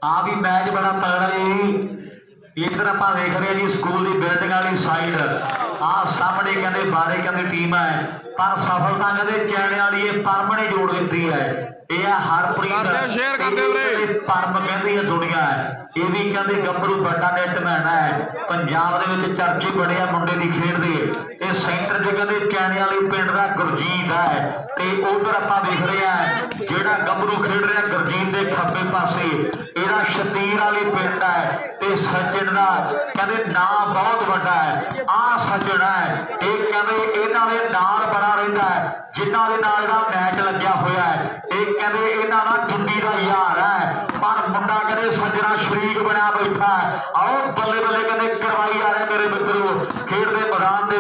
आ भी मैच बड़ा तगड़ा जी। इधर आप देख रहे हैं जी स्कूल की बिल्डिंग वाली साइड आ सामने कहते बारे कहते टीम है पर सफलता कहते चैने वाली परम ने जोड़ दी है। यह हरप्रीत परम कहती है दुनिया ये भी कहते गभरू बड़ा नेटमैन है पंजाब के चर्चे बड़े आ मुंडे की खेड के ये सेंटर च कहते चैने वाली पिंड का गुरजीत है। तो उधर आप देख रहे हैं जोड़ा गभरू खेड रहा गुरजीत के खब्बे पासे यह शतीर वाली पिंड है। तो सचिन का कहते नाम बहुत बड़ा है। आ सचिन है ये कहते इन्हों के नाल बड़ा रहा है जिन्हों के नाल मैच लग्या होया है। ये कहते इन्हों का जुंडी का यार है पर मुंडा कहते सजना शरीक बनया बैठा है। आओ बल्ले बल्ले कहते करवाई जा रहा मेरे मित्रों खेड के मैदान के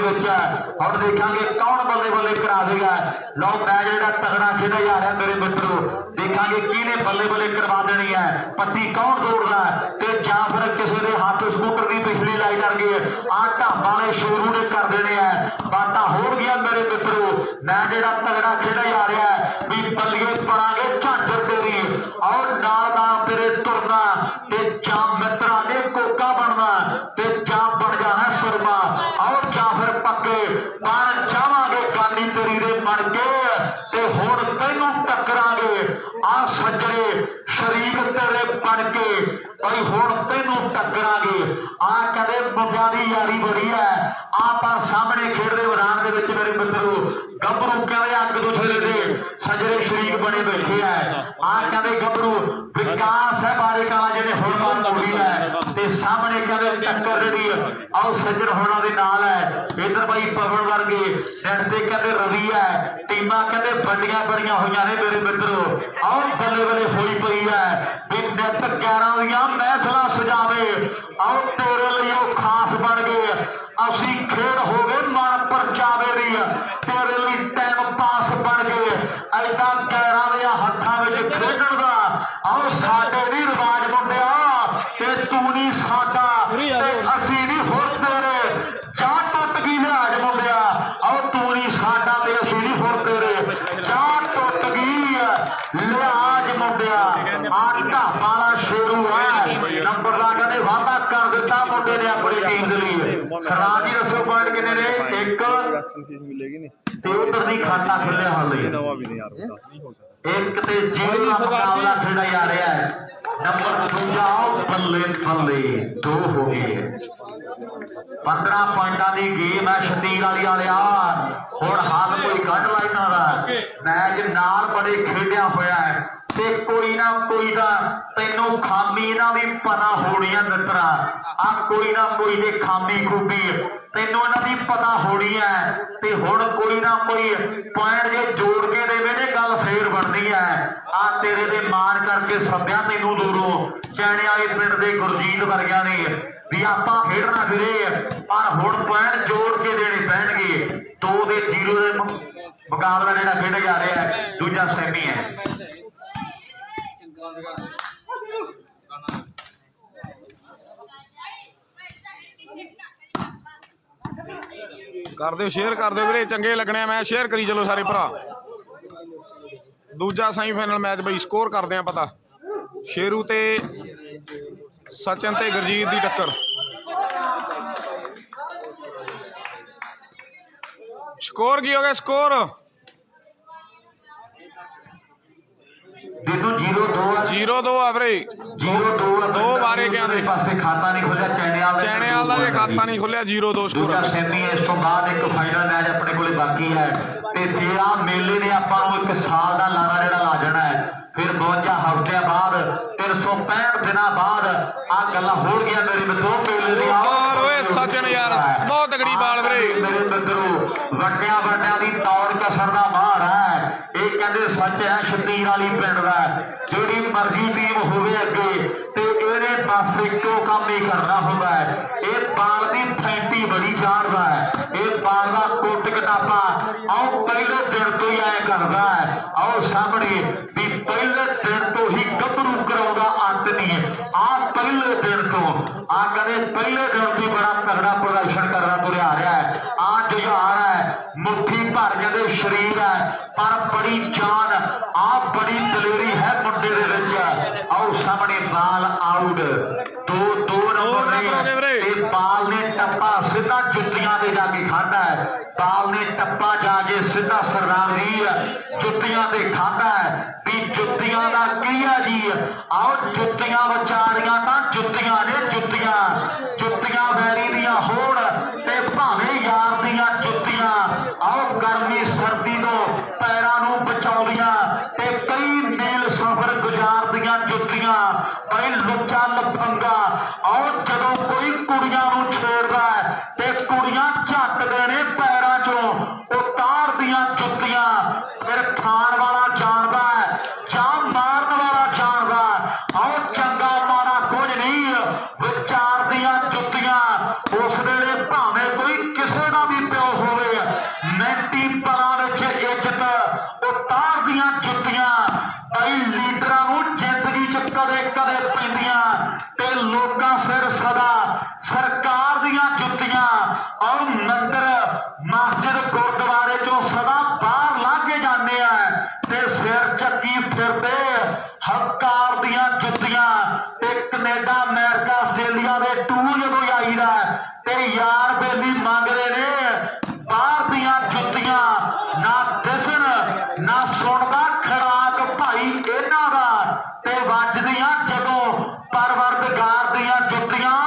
और देखा कौन बल्ले बल्ले करा देगा। लो मैच जो तगड़ा खेला जा रहा मेरे मित्रों देखा किने बल्ले बल्ले करवा देनी है पट्टी कौन तोड़ना है तो या फिर किसी के हाथ स्कूटर की पिछली लाई करके आ ढाबा ने शोरू ने कर देने हैं। बाटा हो गया मेरे मित्रों मैच जो तगड़ा खेला जा रहा है भी बल्लिए पड़ांगे झांझर तेरी और नाल तेरे तुरना ते जा मित्रा ने कोका बनना ते जा बन जाना सुरमा और जा फिर पक्के बन जावांगे गानी तेरी दे बन के ते हुण तैनू टकरांगे आ सज्जरे शरीक तेरे बन के भाई हुण तैनू टकरांगे। आ कहते मुंडियां दी यारी बड़ी है आ पर सामने खेडदे मैदान दे विच मेरे मित्रों गभरू कहते अग दूसरे दे सजरे शरीक बने बैठे है। आ कहते गभरू विकास है बारे काला जिन्हें हुण मार मोड़ी है ते सामने कहते टक्कर जी आओ सज्जर होना दे नाल है। इधर भाई पवन वर्गे डरते कहते रवि है टीमां कहते बड़ियां बड़ियां हुई ने मेरे मित्रों आओ बल्ले बल्ले होई पई है भी नित 11 दियां महफिलां सजावे आओ तेरे लिए खास बन गए असी खेड हो गए मन परचावे दी तेरे लिए टाइम पास बन गए ऐसा 11 दियां हत्थां विच खेडण दा आओ साडे भी रिवाज मुंडिया ते तू नहीं साडा ते असी नहीं हुण तेरे जा टुट गई लिहाज मुंडिया आओ तू नहीं साडा ते असी नहीं हुण तेरे जा टुट गई लिहाज मुंडिया आ ढाबा वाला शेरू है नंबर ला कहते वादा कर दिता मुंडे ने अपनी टीम के लिए। सराज जी दसो पॉइंट कितने ने एक ते उधर दी खाता खुलिया हाले एक ते जीरो का मुकाबला खेड़ा जा रहा है। नंबर दूजा बल्ले बल्ले 2 हो गए 15 पॉइंटा की गेम है शतीर वाली वालिया हुण हाल कोई गढ़ लाइना का मैच नाल बड़े खेडिया होया है ते कोई ना कोई दा तैनू खामी इन्हां दी पता होनी है मित्रा आ कोई ना कोई दे खामी खूबी तैनू इन्हां दी पता होनी है ते हुण कोई ना कोई पॉइंट जे जोड़ के देवे ने गल फेर बननी है। आ तेरे दे मान करके सद्या तैनू दूरों चैने वाले पिंड दे गुरजीत वर्गियां ने भी आपां खेडना फिरे पर हुण पॉइंट जोड़ के देने पैणगे 2 दे 0 दे मुकाबला जिहड़ा खेडा जा रहा है दूजा सैमी है। कर दो शेयर कर दो वीरे चंगे लगने मैच शेयर करी चलो सारे भरा। दूजा सैमीफाइनल मैच बई स्कोर करते हैं पता शेरू ते सचिन ते गुरजीत की टक्कर स्कोर की हो गया स्कोर 0-2 आ वीरे 2 बारे क्या खाता नहीं खुलिया चैने वाला ये खाता नहीं खुलिया 0-2 स्कोर इस तो बाद एक फाइनल मैच अपने को बाकी है ते फिर आ मेले ने आपां नूं 1 साल का लारा जिहड़ा ला जाना है फिर 52 हफ्ते बाद 365 दिन बाद आ गल्लां हो गया मेरे मित्रों मेले दी सचिन यार बहुत तगड़ी बाल वीरे मेरे मित्रों वड्डिया वड्डिया दी तौर कसर दा मार है ये कहंदे सच है शतीर वाली पिंड दा जिहड़ी मर्जी टीम होवे अगे ते इहने बस इक्को काम ही करना हुंदा है। ये बाल दी फैंटी बड़ी चाड़दा है ये बाल दा कोट किताबा आओ पहले दिन तो ही आया करदा है आओ सामने भी पहले दिन तो ही गभरू ਮੁਕਾਬਲੇ ਦੇ ਵਿੱਚ ਆਓ ਸਾਹਮਣੇ ਬਾਲ ਆਊਟ 2 ਨੰਬਰ ਤੇ ਬਾਲ ਨੇ ਟੱਪਾ ਸਿੱਧਾ ਜੁੱਤੀਆਂ ਤੇ ਜਾ ਕੇ ਖਾਂਦਾ ਹੈ। ਬਾਲ ਨੇ ਟੱਪਾ ਜਾ ਕੇ ਸਿੱਧਾ ਸਰਦਾਰ ਜੀ ਜੁੱਤੀਆਂ ਤੇ ਖਾਂਦਾ ਹੈ ਵੀ ਜੁੱਤੀਆਂ ਦਾ ਕੀ ਆ ਜੀ। ਆਓ ਜੁੱਤੀਆਂ ਵਿਚਾਰੀਆਂ ਤਾਂ ਜੁੱਤੀਆਂ ਨੇ ਜੁੱਤੀਆਂ ਵੈਰੀ ਦੀਆਂ ਹੋਣ ਤੇ ਭਾਵੇਂ ਯਾਰ ਦੀਆਂ ਜੁੱਤੀਆਂ ਆਓ ਗਰਮੀ ਸਰਦੀ ਤੋਂ ਪੈਰਾਂ ਨੂੰ ਬਚਾਉਂਦੀਆਂ ਤੇ ਕਈ ਮੀਲ ਸਫ਼ਰ ਗੁਜ਼ਾਰਦੀਆਂ ਜੁੱਤੀਆਂ ਭਾਈ ਲੁੱਚਾ ਲਫੰਗਾ। ਆਓ ਜਦੋਂ ਕੋਈ ਕੁੜੀਆਂ ਨੂੰ ਛੇੜਦਾ ਤੇ ਕੁੜੀਆਂ ਝੱਟਦੇ ਨੇ ਪੈਰਾਂ ਚੋਂ ਉਤਾਰਦੀਆਂ ਜੁੱਤੀਆਂ। ਫਿਰ ਖਾਣ ਵਾਲਾ ਜਾਣਦਾ ਜਾਂ ਮਾਰਨ ਵਾਲਾ ਜਾਣਦਾ। ਆਓ ਚੰਗਾ ਮਾਰਾ ਕੁਝ ਨਹੀਂ ਵਿਚਾਰਦੀਆਂ ਜੁੱਤੀਆਂ। ਉਸ ਵੇਲੇ ਭਾਵੇਂ ਕੋਈ ਕਿਸੇ ਦਾ ਵੀ ਪਿਓ ਹੋਵੇ ਮਿੰਟੀ ਪਲਾਂ ਵਿੱਚ ਇੱਜ਼ਤ ਉਤਾਰਦੀਆਂ ਜੁੱਤੀਆਂ। ਕਈ ਲੀਡਰਾਂ ਨੂੰ ਜ਼ਿੰਦਗੀ 'ਚ ਕਦੇ ਪੈਂਦੀਆਂ ਤੇ ਲੋਕਾਂ ਸਿਰ ਸਦਾ ਸਰਕਾਰ ਦੀਆਂ ਜੁੱਤੀਆਂ। ਆਓ ਮੰਦਰ ਮਸਜਿਦ ਗੁਰਦੁਆਰੇ ਚੋਂ ਸਦਾ ਬਾਹਰ ਲੰਘ ਕੇ ਜਾਂਦੇ ਆ ਤੇ ਸਿਰ ਚੱਕੀ ਫਿਰਦੇ ਹੰਕਾਰ ਦੀਆਂ ਜੁੱਤੀਆਂ। ਤੇ ਕੈਨੇਡਾ ਅਮਰੀਕਾ ਆਸਟ੍ਰੇਲੀਆ ਦੇ ਟੂਰ ਜਦੋਂ ਆਈਦਾ ਤੇ ਯਾਰ ਬੇਲੀ ਮੰਗਦੇ ਨੇ ਬਾਹਰ ਦੀਆਂ ਜੁੱਤੀਆਂ। ਨਾ ਦਿਸਣ ਨਾ ਸੁਣਦਾ ਖੜਾਕ ਭਾਈ ਇਹਨਾਂ ਦਾ ਤੇ ਵੱਜਦੀਆਂ ਜਦੋਂ ਪਰਵਰਦਗਾਰ ਦੀਆਂ ਜੁੱਤੀਆਂ।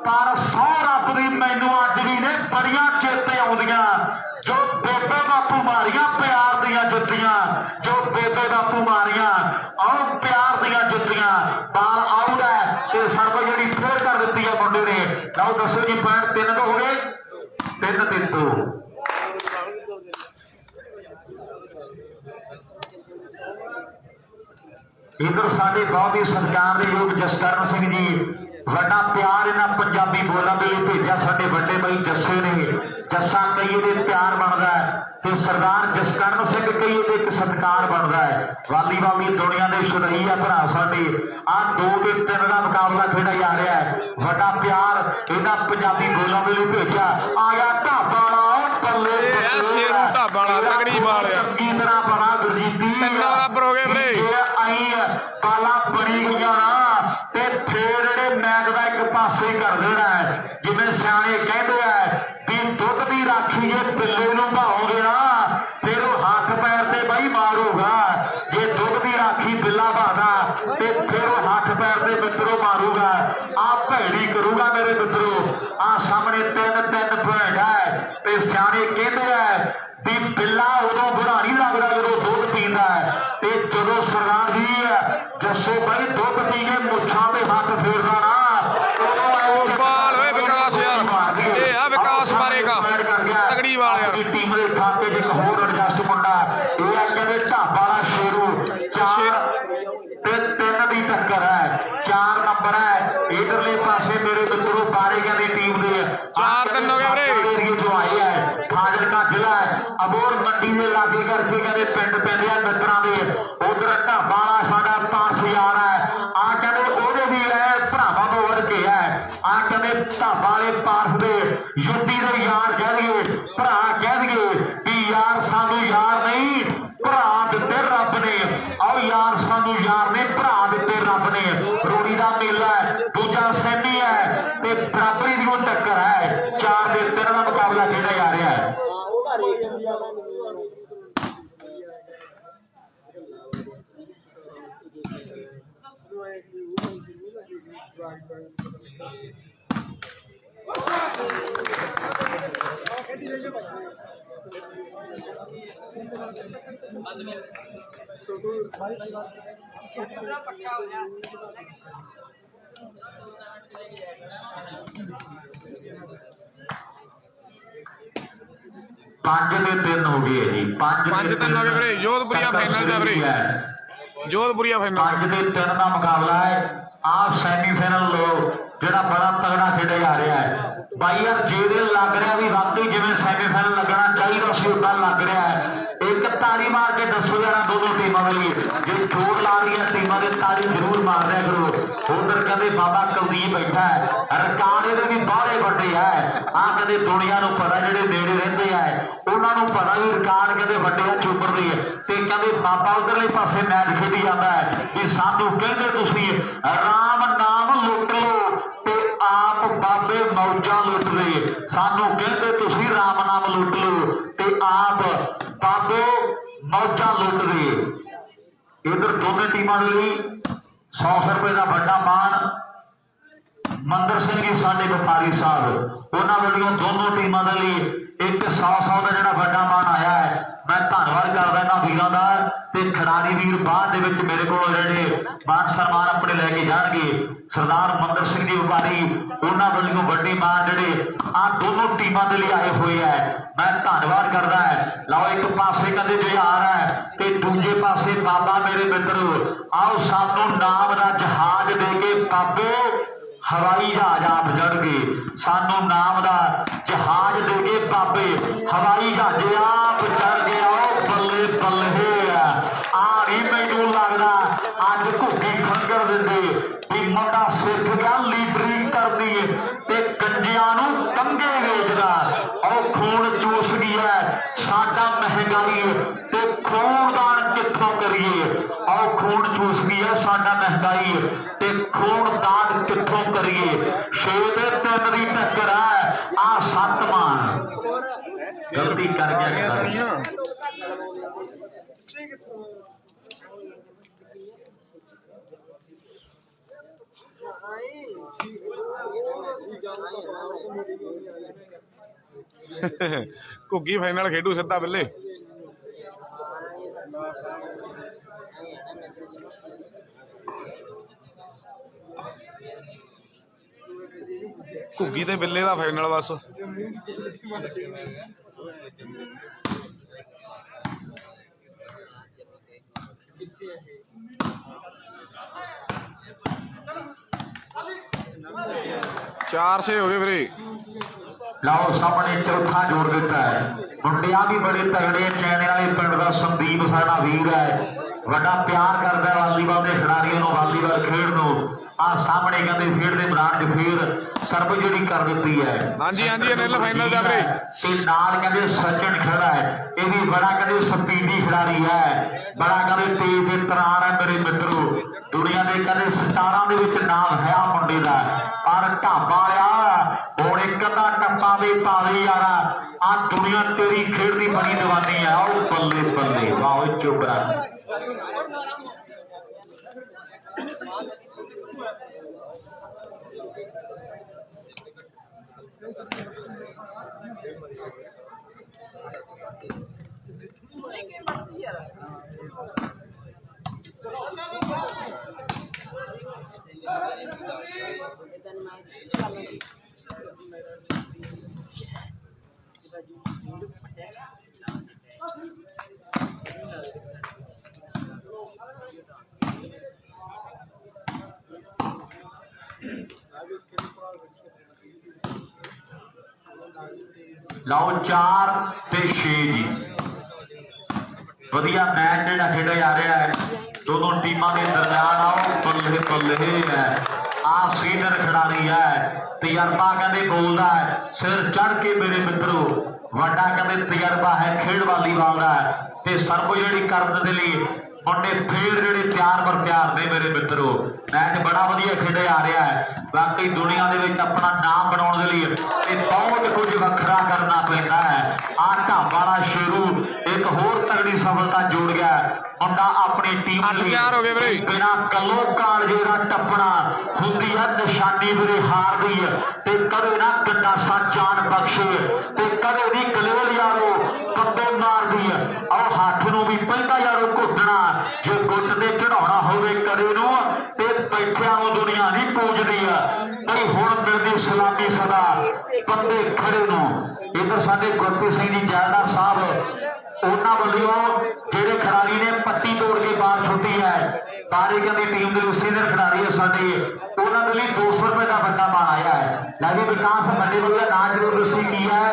ਪਰ ਸਹੁੰ ਰੱਬ ਦੀ ਮੈਨੂੰ ਅੱਜ ਵੀ ਨੇ ਬੜੀਆਂ ਚੇਤੇ ਆਉਂਦੀਆਂ ਜੋ ਬੇਬੇ ਬਾਪੂ ਮਾਰੀਆਂ ਪਿਆਰ ਦੀਆਂ ਜੁੱਤੀਆਂ। ਜੋ ਬੇਬੇ ਬਾਪੂ ਮਾਰੀਆਂ ਆਓ ਪਿਆਰ ਦੀਆਂ ਜੁੱਤੀਆਂ। ਬਾਲ ਆਊਟ ਹੈ ਤੇ ਸਰਬ ਜਿਹੜੀ ਫੇਰ ਕਰ ਦਿੱਤੀ ਹੈ ਮੁੰਡੇ ਨੇ। ਲਓ ਦੱਸੋ ਜੀ ਪੁਆਇੰਟ 3 ਤੋਂ ਹੋ ਗਏ 3 ਤੋਂ। इधर साडे बहुत ही सत्कार दे योग जसकरण सिंह जी वड्डा प्यार इन्हां पंजाबी बोलां दे लई भेजिआ। साडे वड्डे भाई जस्से ने जस्सा कईए दे प्यार बनदा है ते सरदार जसकरण सिंह कईए दे एक सत्कार बनदा है। वाली दुनिया दे छुड़ई आ भरा साडे आ 2 ते 3 दा मुकाबला खेड़ा जा रहा है। वड्डा प्यार इन्हां पंजाबी बोलां दे लई भेजिआ। आया ढाबा बल्ले तगड़ी बाल चंगी तरह बना गुरजीती बराबर हो गए बाला बनी गई ना ते फिर मैच का एक पासे कर देना है। जिवें सियाणे कहते हैं भी दुध की राखी जे बिल्ले नूं भाओगे ना फिर वो हाथ पैर से बई मारूगा। जे दुध की राखी बिल्ला भागा ते फिर वो हाथ पैर से मित्रों मारूगा। आ भैड़ी करूगा मेरे मित्रों। आ सामने 3 पॉइंट है ते सियाणे कहते हैं भी बिल्ला उदों बुरा नहीं लगता जो दुध पींदा है ते जदों सरदार जी जस्सो भाई दुध पी के मुछां ते हाथ फेरदा ना तगड़ी वाल यार टीम के खाते च एक होर एडजस्ट मुंडा ये है कहते ढाबा वाला शेरू 4 ते 3 की टक्कर है। 4 नंबर है इधरले पासे मेरे मित्रों बारेगा की टीम के 4-3 हो गए एरिए जो आए है। फाजिलका जिला है अबोर मंडी के लागे करके कहते पिंड पैंदे आ मित्रों के। उधर ढाबा वाला साडा 5000 है आ कहते ओहदे भी है भरावां तो वध के है। आ कहते ढाबा वाले पार्थ दे युद्धि दे यार कह दिए भरा कह दिए भी यार सानू यार नहीं भरा दिते रब ने। आओ यार सानू यार ने भरा दिते रब ने। रोड़ी का मेला है दूजा सैनी है ते बराबरी की टक्कर है। 4 ते 3 का मुकाबला खेड़ा जा रहा है। पांच ते 3 हो गए जी। 5-3 हो गए वीरे। जोधपुरिया फाइनल च वीरे जोधपुरिया फाइनल 5 ते 3 का मुकाबला है। आप सैमीफाइनल लो जोड़ा बड़ा तगड़ा खेड़ा जा रहा है भाई यार। जेदे लग रहा भी वाकई जिवें सैमीफाइनल लगना चाहिए सी उदा लग रहा है। एक ताली मार के दसो यार दोनों टीमों वाली जो जोर ला रही है टीमों के ताली जरूर मार दिया करो। उधर कहते बाबा कुलदीप बैठा है, रिकॉर्ड ये भी बाहले बड़े है। आ कहते दुनिया को पता जेडे नेड़े रहते हैं उन्होंने पता भी रिकॉर्ड कहते बड़े है चुपर दी ते कहते बाबा उधरले पासे मैच खेडी जाता है कि सानू कहते तुसी राम नाम लुट लो ते आप बाबे मौजा लुट ले, सानू कहते तुसी राम नाम लुट लो ते आप बाबे मौजा लुट ले। इधर दोनों टीमों के लिए 100 रुपए का बड़ा मान मंदर सिंह जी साडे व्यापारी साहब उन्होंने दोनों टीमों के लिए एक 100 का जो बड़ा मान आया है। मैं धन्यवाद करदा इन्हां वीरां दा ते खिडारी वीर बाद दे विच मेरे को जिहड़े मान सम्मान अपने लैके जाणगे सरदार मंदर सिंह जी व्यापारी उन्हां वल्लों वड्डे मान जिहड़े आ दोनों टीमों के लिए आए हुए है। मैं धन्यवाद करदा है। लाओ एक पासे कहते जुझार है ते दूजे पासे बाबा मेरे मित्रो आओ सानू नाम का जहाज दे के बाबे हवाई जहाज आप चढ़ गए, सानू नाम का जहाज दे के बाबे हवाई जहाजे आप चढ़ गए। आओ बल्ले बल्ले आ नहीं मैनू लगता अज घुग्गी खंगर देंदे भी मुंडा सिख गया लीडरी करनी ते कंजियां नू कंगे वेचदा। और खून चूस गया साडा महंगाई ते खूनदान कित्थों करिए। और खून चूस गया साडा महंगाई ते खूनदान कित्थों करिए। 6 ते 3 की टक्कर है आ 7 मान गलती कर गया। घुग्गी फाइनल खेडू सीधा बिल्ले घुग्गी ते बिल्ले का फाइनल बस। चार से हो गए फिर लाओ सामने चौथा जोड़ दिता है। मुंडिया भी बड़े तगड़े चैने वाले पिंड का संदीप साडा वीर है, बड़ा प्यार करता है वालीबाल के खिडारियों वालीबाल खेड नूं। आ सामने कहते खेड के मैदान च फिर सर्व जी कर दी है। हाँ जी हाँ जी अनिल फाइनल जा रहे नाल कहते सचिन खड़ा है, ये भी बड़ा कहते स्पीडी खिडारी है, बड़ा कहते तेज तरार है मेरे मित्रों। दुनिया के कहते 17 के नाम है मुंडे का पर ढाबा हुण एक अद्धा टप्पा भी पावे यार आ दुनिया तेरी खेड की बड़ी दीवानी है। आओ बल्ले बल्ले वाह चोबरा लाओ 4 ते 6 जी वधिया मैच जो खेड़ा जा रहा है दोनों टीमों के दरम्यान। आओ बल्ले बल्ले है आ सीनियर खिडारी है, तजर्बा कहते बोलता है सिर चढ़ के मेरे मित्रों। वड्डा कहते तजर्बा है खेड वालीबाल का ते सर्व जी करने के लिए मुंडे फिर जे तैयार पर तैयार ने मेरे मित्रों। मैच बड़ा वधिया खेडा जा रहा है। बाकी दुनिया के अपना नाम बनाने के लिए बहुत कुछ वखरा करना पैंदा है। आ ढाबा वाला शेरू एक होर तगड़ी सफलता जोड़ गया। मुंडा अपनी टीम बिना कलो कालजे का टप्पना होंगी है निशानी मेरे हार दी ते कदे ना गंडासा जान बख्शे ते कदे भी गलेल यारो कंबे मार दी। और हाथ नूं भी पहला यारो घुटना जो गुट ते चढ़ाउणा होवे करे नूं ते बैठिया नूं दुनिया नहीं पूजदी है। नहीं हुण मिलदी सलामी सदा बंदे खड़े नूं। इधर साडे गुरप्रीत सिंह जी जैलदार साहब उन्हां वल्लों जेडे खिडारी ने पट्टी तोड़ के बाहर छुट्टी है तारिकां की टीम के सीनियर खिडारी है साडे उन्हां दे लई 200 रुपए का बड़ा मान आया है। लगे विकास बड़े वाला नाम जरूर दसी की है।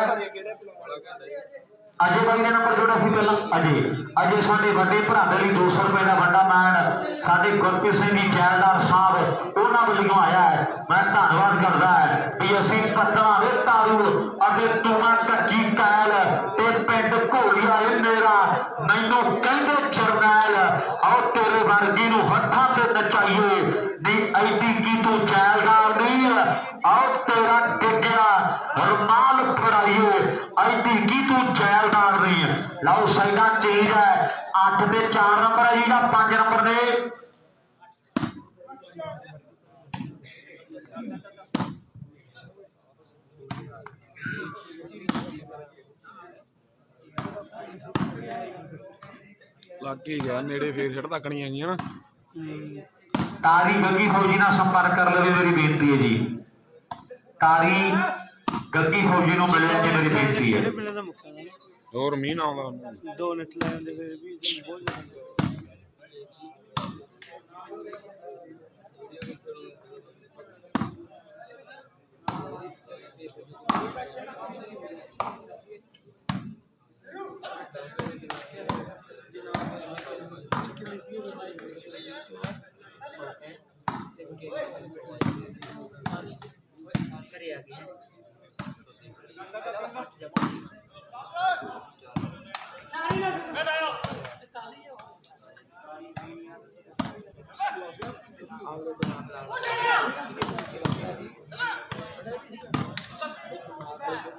अजय भाई ने नंबर जोड़ा सी पहला अजय अजय साडे बड़े भरा दे लई 200 रुपए का बड़ा मान साडे गुरप्रीत सिंह जी जैलदार साहब उन्हां वल्लों आया है। मैं धन्नवाद करदा है कि असीं कट्टणा दे तारू अगे तूना कच्ची कैल ते पिंड घोलिया मेरा मैनू कहंदे जरनैल आओ तेरे वर्गी नूं हत्थां ते नचाईए नी ऐडी की तू जैलदार नहीं आओ तेरा डिग्गिया रुमाल फड़ाइए ऐडी की तू जैलदार नहीं। लाओ साइडा चेंज है 8 ते 4 नंबर है जी 5 नंबर ने ਲੱਗ ही गया नेड़े फिर सिट तकनी है ना। तारी गग्गी फौजी ना संपर्क कर लवे मेरी बेनती है जी। तारी गग्गी फौजी नूं मिले जी मेरी बेनती है। और मीह ना आउंदा दो निट लै आंदे फिर भी बहुत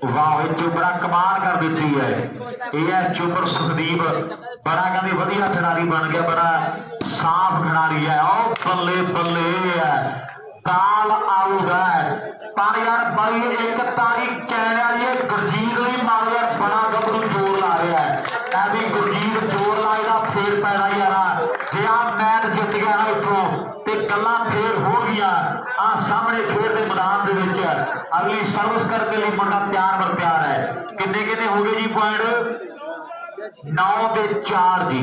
वाह चोपड़ा कमाल कर दी है। यह है चोपर सुखदीप बड़ा कहते वधिया खिडारी बन गया बड़ा साफ खिडारी है। ओ बल्ले बल्ले है ताल आउट है पर यार भाई एक तारी कहने वाली है गुरजीत नहीं मार यार बड़ा गबरू जोर ला रहा है भी गुरजीत जोर लाएगा फिर पैदा यार जे मैच जित गया ना इतों तो गल्लां फिर हो गई आ सामने खेल के मैदान के अगली सर्विस करने लिए मुंडा तैयार बर तैयार है। किन्ने किन्ने हो गए जी पॉइंट 9 ते 4 जी।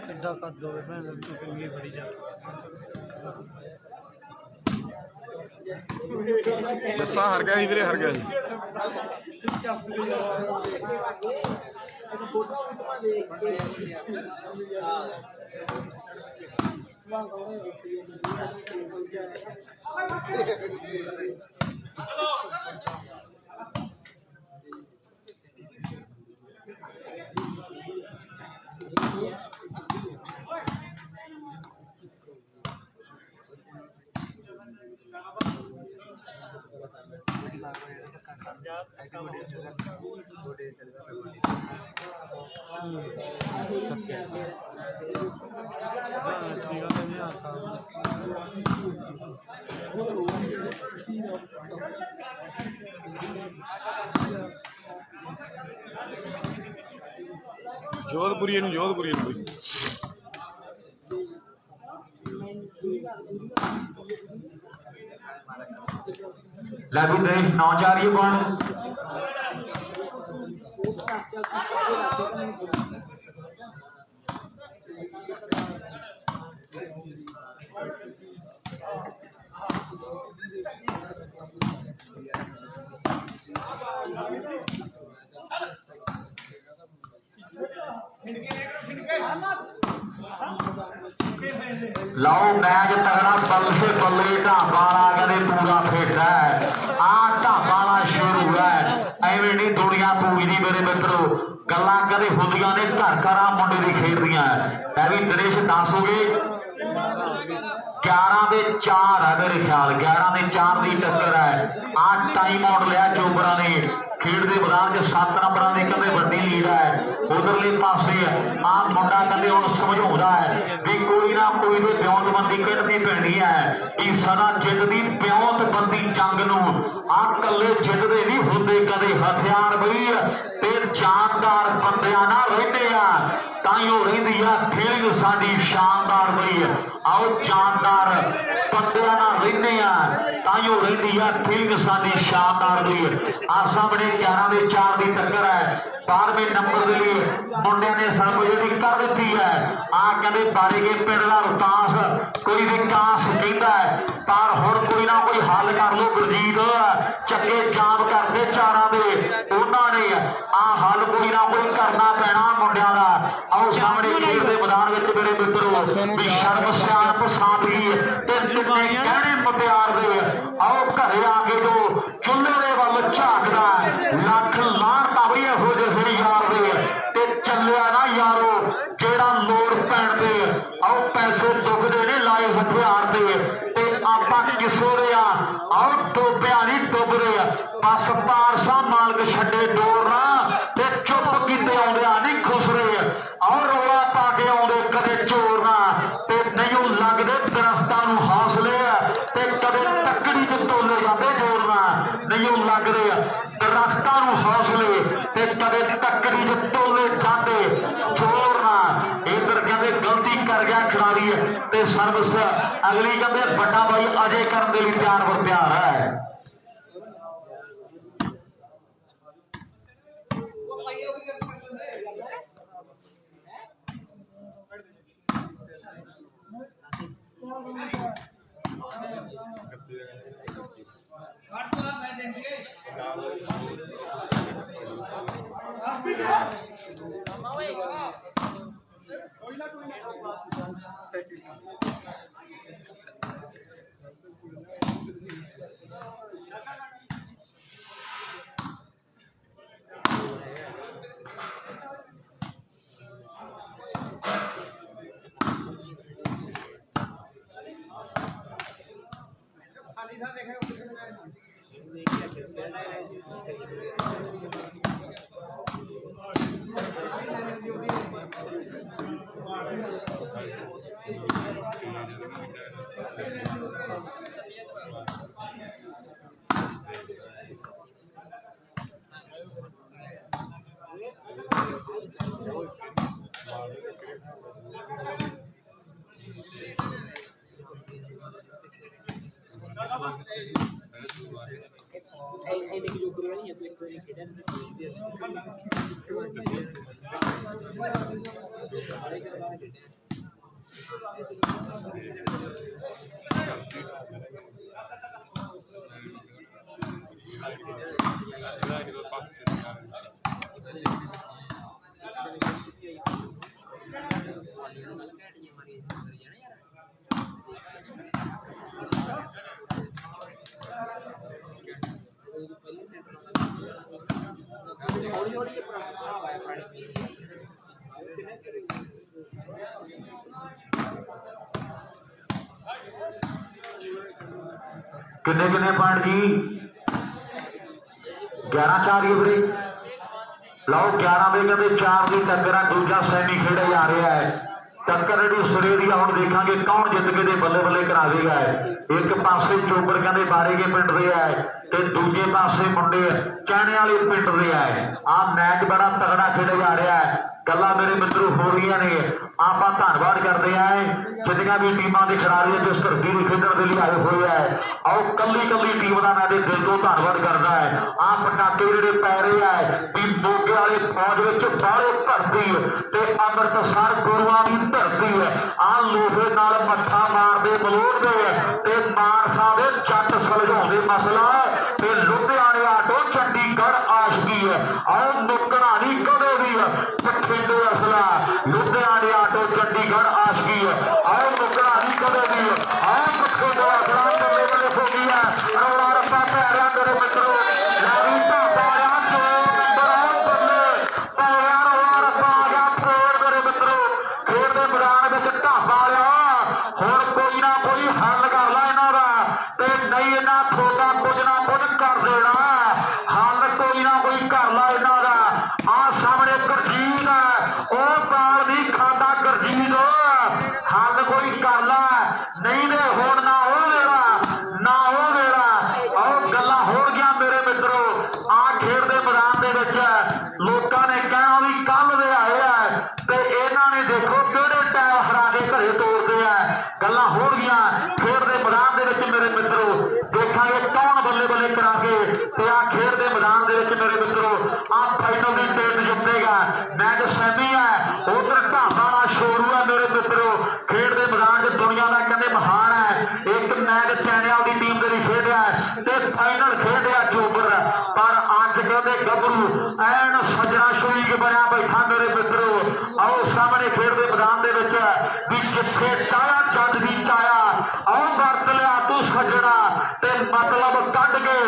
गड्ढा कर दो चुकेंगे बड़ी जस्सा हार गया वीरे हार गया जोधपुरी जोधपुरी लागू देश 9 जा रही है कौन लाओ मैच तगड़ा बल्ले बल्ले ढाबा कहते पूरा फिट है ढाबा शुरू है एवं नहीं दुनिया पूजती मेरे मित्रों गल्लां कदे होंदियां ने घर घर मुंडे दी खेडदियां है भी दिनेश 10 हो गए 11 ਦੇ 4 है मेरे ख्याल 11 ਦੇ 4 की टक्कर है टाइम आउट लिया चोपड़ा ने खेड के मैदान च 7 नंबर की कहते वड्डी लीड है। उधरले पासे आ मुंडा कहते हुण समझाउंदा है भी कोई ना कोई तो ब्योंतबंदी खेडनी पैनी है कि सदा जितदी ब्योंतबंदी जंग नूं आ कल्ले जितदे नहीं हुंदे कदे हथियार बई ते जानदार बंदियां नाल रहिंदे आ ताइयों रहिंदी आ फीलिंग साडी शानदार बई। आओ जानदार बंदियां नाल रहिंदे आ ताइयों रहिंदी आ फीलिंग साडी शानदार बई। आ सामने 11 दे 4 की टक्कर है। 12वें नंबर के लिए मुंडिया ने सरबजोरी कर दी है। आ कहते बारे के पिंड का रुतास कोई विकास कहता है पर हुण कोई ना कोई हल कर लो गुरजीत चक्के जाम करते चारा दे उन्होंने आ हल कोई ना कोई करना पैना मुंडिया का। आओ सामने खेल के मैदान में मेरे मित्रों भी शर्म सियाणप सादगी ते जिन्ने गहने मुटियार दे आओ घरे आके जो चुल्हे के वल झाकदा लख लाहनतां बई इहो जिहे यार दे ते चलिया ना यारो जेड़ा लोड़ पैण ते आओ पैसे दुखदे ने लाए हथियार ते आपां किसो दे आओ डोबिया नहीं डुब रहे बस पारसा मालक छड्डे डोर ना ते चुप कीते आउंदियां नहीं खुस रहे और रौला पा के आउंदे कदे चोर ना ते नहीं लगदे दरख्तां नूं हौसले ते कदे तकड़ी ते तोले जांदे जोर ना नहीं लगदे दरख्तां नूं हौसले ते कदे तकड़ी ते तोले जांदे जोर ना। इधर कहते गलती कर गया खिलाड़ी ते सर्विस अगली कहते बड़ा भाई अजय करने के लिए तैयार पर तैयार है। किन्ने किन्ने पॉइंट जी 11-4 ही बड़े लो 11 के कहते 4 की टक्कर है। दूजा सैमी खेड़ा जा रहा है टक्कर जी सिरे की हम देखा कौन जित के बल्ले बल्ले करावेगा। एक पासे चोबर कहते बारे के पिंड दे है ते दूजे पासे मुंडे कहने वाले पिंड दे है। आ मैच बड़ा तगड़ा खेड़ा जा रहा है। गल्लां मेरे मित्रों हो रही ने आप धन्यवाद करते हैं जिन्नियां भी टीमां के खिलाड़ी जिस धरती में खेडण के लिए आए हुए है। आओ कली कली टीम का मैं दिल तो धन्यवाद करता है। आ पटाके जिहड़े पै रहे है भी मोगे वाले फौज में बाहरों धरती ते अमृतसर गुरुआं की धरती है। आ लोहे नाल मत्था मारदे मलोड़दे ते मानसा दे जट सुलझाउंदे मसला ते लुधियाने आटो चंडीगढ़ आशकी है। आओ मुकना नहीं कदे भी बठिंडे असला लुधियाने आटो चंडीगढ़ आशकी है। आओ मुकना नहीं कदे भी आओ बठिंडे असला बल्ले बल्ले हो गई है रौला रप्पा पैरा मेरे मित्रों लावी ढाबा जो नंबर आओ बल्ले पैरा रौला रप्पा आ गया फोर मेरे मित्रों खेल के मैदान में ढाबा लिया हुण कोई ना कोई हल कर ला इन्हां दा ते नहीं इन्हां थोड़ा कुछ ना सामने खेड के मैदान दे विच भी जिथे चाया जज भी चाया आओ वरत लिया तू सजना ते मतलब कढ़ के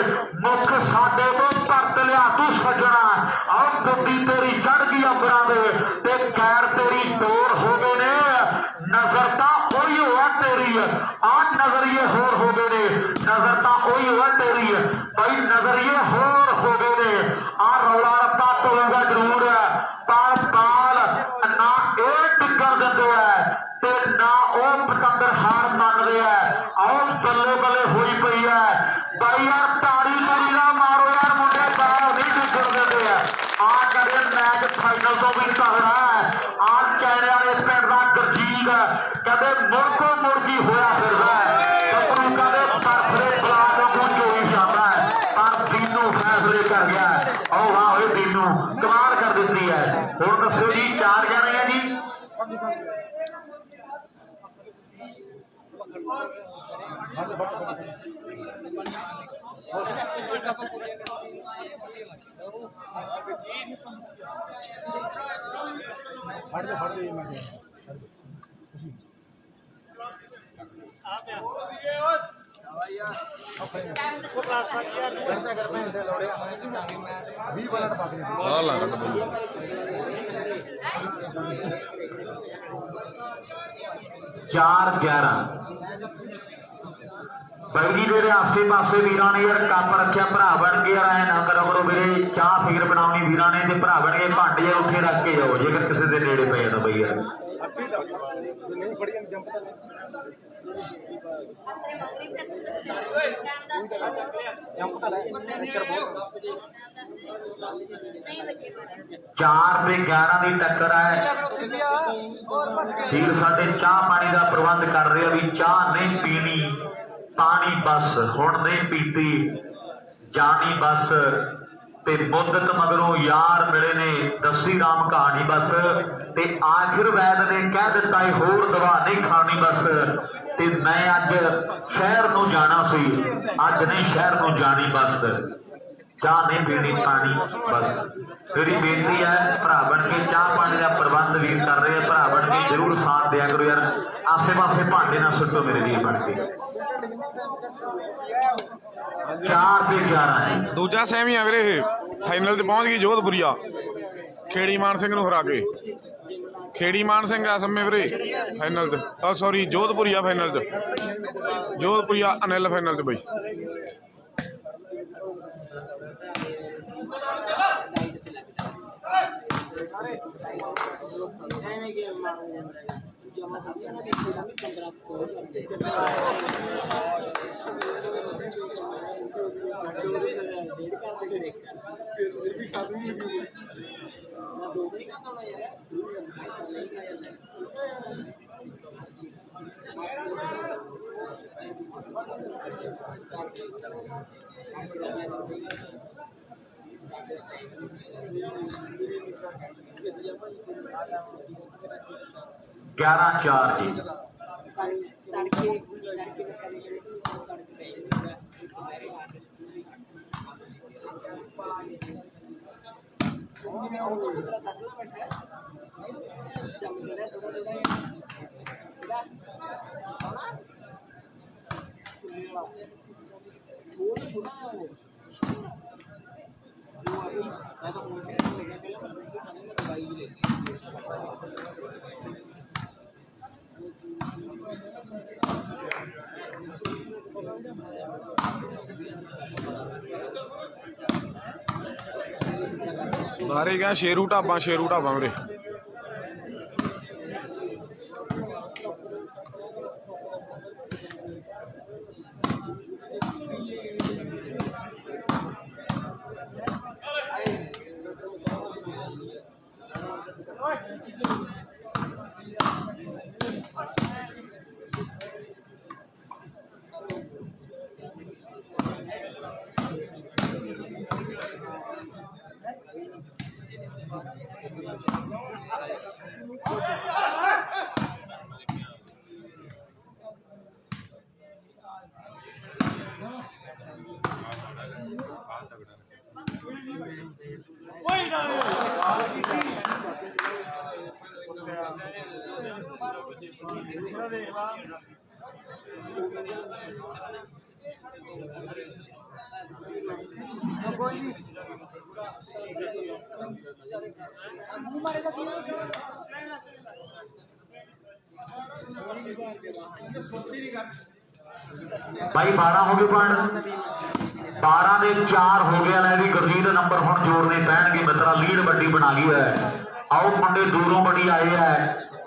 मुख साडे तो परत लिया तू सजना आओ बुद्धि तेरी चढ़ गई अंबरां दे ते कैर तेरी डोर हो गए ने नजर तां ओही होआ तेरी आ नजरिए होर हो गए ने नजर तां ओही होआ तेरी भाई नजरिए होर हो गए ने आ रौला रप्पा पऊगा जरूर पर बाल ना ये टिकर दिंदे ते ना वो पतंगर हार मनदे आओ बल्ले बल्ले हुई पई है भाई यार ताड़ी तुड़ी ना मारो यार मुंडे बाल नहीं टिकर दिंदे आ करे मैच फाइनल तो भी तगड़ा है आ चैने वाले पिंड दा गुरजीत कहते मुड़को मुड़की होया फिरदा गबरू कहते बर्फ दे बलाक को चोई जाता है पर दीनू फैसले कर गया ओ वाह ओए दीनू कमाल कर दित्ती है हुण दस्सो जी 4-11 है जी चार 11 भाई जी मेरे आसे पासे वीरां ने यार कप रखिया भरा बन गए यार ऐ ना करो करो मेरे चाह फिकर बनानी वीरां ने ते भरा बन गए भांडे यार उठे रख के जाओ जेकर किसी के नेड़े पे तो बई यार चार ते 11 की टक्कर है वीर साडे चाह पानी का प्रबंध कर रहे भी चाह नहीं पीनी पानी बस हुण नहीं पीती जानी बस ते मुद्दत मगरों यार मिले ने दसी राम कहानी बस ते आखिर वैद ने कह दिता होर दवा नहीं खानी बस ते मैं अज शहर नूं जाना सी अज नहीं शहर नूं जानी बस चाह नहीं पीनी पानी बस मेरी बेनती है भरा बन के चाह पानी का प्रबंध भी कर रहे हैं भरा बन के जरूर साथ दिया करो यार आसे पासे भांडे ना सुटो मेरे वीर बन के 4 ते 11 दूजा सैमी है वीरे फाइनल च पहुंच गई जोधपुरिया खेड़ी मान सिंह नूं हरा के खेड़ी मान सिंह आ सम्मे वीरे फाइनल च सॉरी जोधपुरिया फाइनल च जोधपुरिया अनिल फाइनल च बई ग्यारह 4 जी बारे गया शेरू ढाबा मेरे भाई 12 हो गए पॉइंट 12 ਦੇ 4 ਹੋ ਗਿਆ ਲੈ ਵੀ ਗੁਰਜੀਤ ਨੰਬਰ ਹੁਣ ਜੋੜਨੇ ਪੈਣਗੇ ਮਿੱਤਰਾ ਲੀਡ ਵੱਡੀ ਬਣਾ ਗਈ ਹੈ ਆਓ ਮੁੰਡੇ ਦੂਰੋਂ ਬੜੀ ਆਏ ਹੈ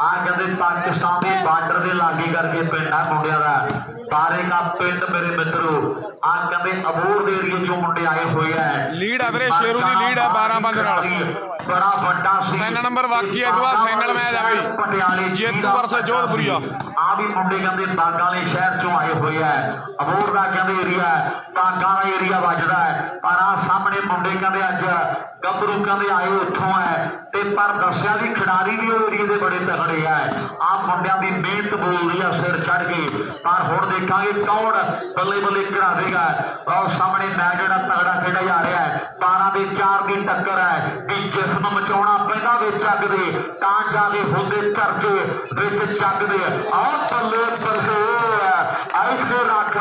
ਆ ਕਹਿੰਦੇ ਪਾਕਿਸਤਾਨ ਦੇ ਬਾਰਡਰ ਦੇ ਲਾਗੇ ਕਰਕੇ ਪਿੰਡ ਆ ਮੁੰਡਿਆਂ ਦਾ ਬਾਰੇ ਦਾ ਪਿੰਡ ਮੇਰੇ ਮਿੱਤਰੋ ਆ ਕਹਿੰਦੇ ਅਬੋਰ ਦੇ ਏਰੀਏ ਚੋਂ ਮੁੰਡੇ ਆਏ ਹੋਏ ਹੈ ਲੀਡ ਹੈ ਵੀਰੇ ਸ਼ੇਰੂ ਦੀ ਲੀਡ ਹੈ 12-5 ਨਾਲ ਬੜਾ ਵੱਡਾ ਸੀ 3 ਨੰਬਰ ਬਾਕੀ ਹੈ ਦੁਆ ਫਾਈਨਲ ਮੈਚ ਆ ਬਈ ਪਟਿਆਲੇ ਜੇਤੂ ਵਰਸਸ ਜੋਧਪੁਰੀਆ ਆ ਵੀ ਮੁੰਡੇ ਕਹਿੰਦੇ ਬਾਗਾਂ ਵਾਲੇ ਸ਼ਹਿਰ ਚੋਂ ਆਏ ਹੋਏ ਹੈ ਅਬੋਰ ਦਾ ਕਹਿੰਦੇ ਏਰੀਆ ਬਾਗਾਂ ਦਾ ਏਰੀਆ ਵੱਜਦਾ ਹੈ ਪਰ ਆ ਸਾਹਮਣੇ ਮੁੰਡੇ ਕਹਿੰਦੇ ਅੱਜ ਗੱਭਰੂ ਕਹਿੰਦੇ ਆਏ ਉੱਥੋਂ ਹੈ ਤੇ ਪਰ ਦੱਸਿਆ ਵੀ ਖਿਡਾਰੀ ਵੀ ਉਹ ਏਰੀਏ ਦੇ ਬੜੇ ਤਗੜੇ ਆ ਆ ਮੁੰਡਿਆਂ ਦੀ ਮਿਹਨਤ ਬੋਲਦੀ ਆ ਸਿਰ ਚੜ ਕੇ ਪਰ ਹੁਣ ਦੇਖਾਂਗੇ ਕੌਣ ਬੱਲੇ ਬੱਲੇ ਕਰਾ ਦੇਗਾ ਉਹ ਸਾਹਮਣੇ ਮੈਚ ਜਿਹੜਾ ਤਗੜਾ ਖੇਡਿਆ ਜਾ ਰਿਹਾ ਹੈ 12 ਦੇ 4 ਦੀ ਟੱਕਰ ਹੈ ਕਿ ਜਿਸ ਨੂੰ ਮਚਾਉਣਾ ਪੈਂਦਾ ਵੇ ਚੱਗ ਦੇ ਤਾਂ ਜਾ ਕੇ ਹੁੰਦੇ ਧਰਕੇ ਵਿੱਚ ਚੱਗ ਦੇ ਆਹ ਬੱਲੇ ਬੱਲੇ ਐਸੇ ਰੱਖ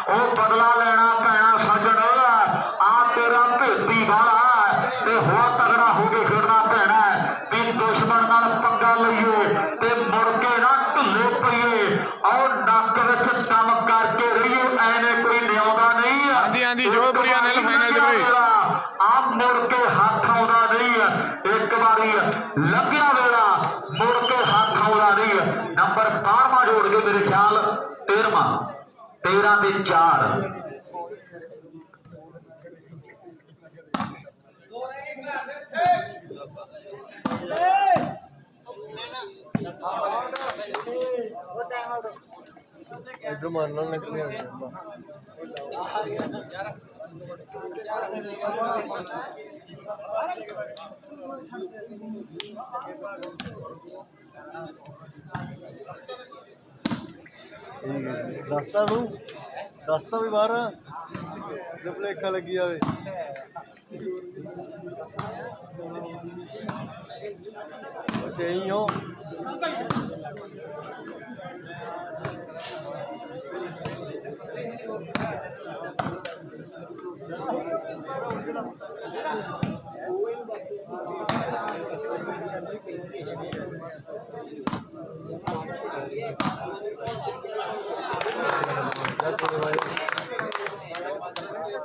ਉਹ ਬਦਲਾ ਲੈਣਾ ਪੈਣਾ ਸੱਜਣ ਆ ਤੇਰਾ ਭੇਤੀ ਵਾਲਾ ਤੇ ਹੋਰ ਤਗੜਾ ਹੋ ਕੇ ਖੇਡਣਾ ਪੈਣਾ ਵੀ ਦੁਸ਼ਮਣ ਨਾਲ ਪੰਗਾ ਲਈਏ ਤੇ ਮੁੜ ਕੇ ਨਾ ਢਿੱਲੇ ਪਈਏ ਔਰ ਨੱਕ ਵਿੱਚ ਦਮ ਕਰਕੇ ਰਹੀਏ ਐਨੇ ਕੋਈ ਨਿਆਉਂਦਾ ਨਹੀਂ ਹਾਂਜੀ ਜੋਧਪੁਰੀਆ ਨੇ ਫਾਈਨਲ ਚ ਵੀਰੇ ਆ ਮੁੜ ਕੇ ਹੱਥ ਆਉਂਦਾ ਨਹੀਂ ਇੱਕ ਵਾਰੀ ਲੱਗਿਆ ਵੇਲਾ ਮੁੜ ਕੇ ਹੱਥ ਆਉਂਦਾ ਨਹੀਂ ਨੰਬਰ 12ਵਾਂ ਜੋੜ ਕੇ ਮੇਰੇ ਖਿਆਲ 13 ਦੇ 4 इधर मारना निकले दस्ता भी बाहर जब लेखा लगी जाए बस यही हो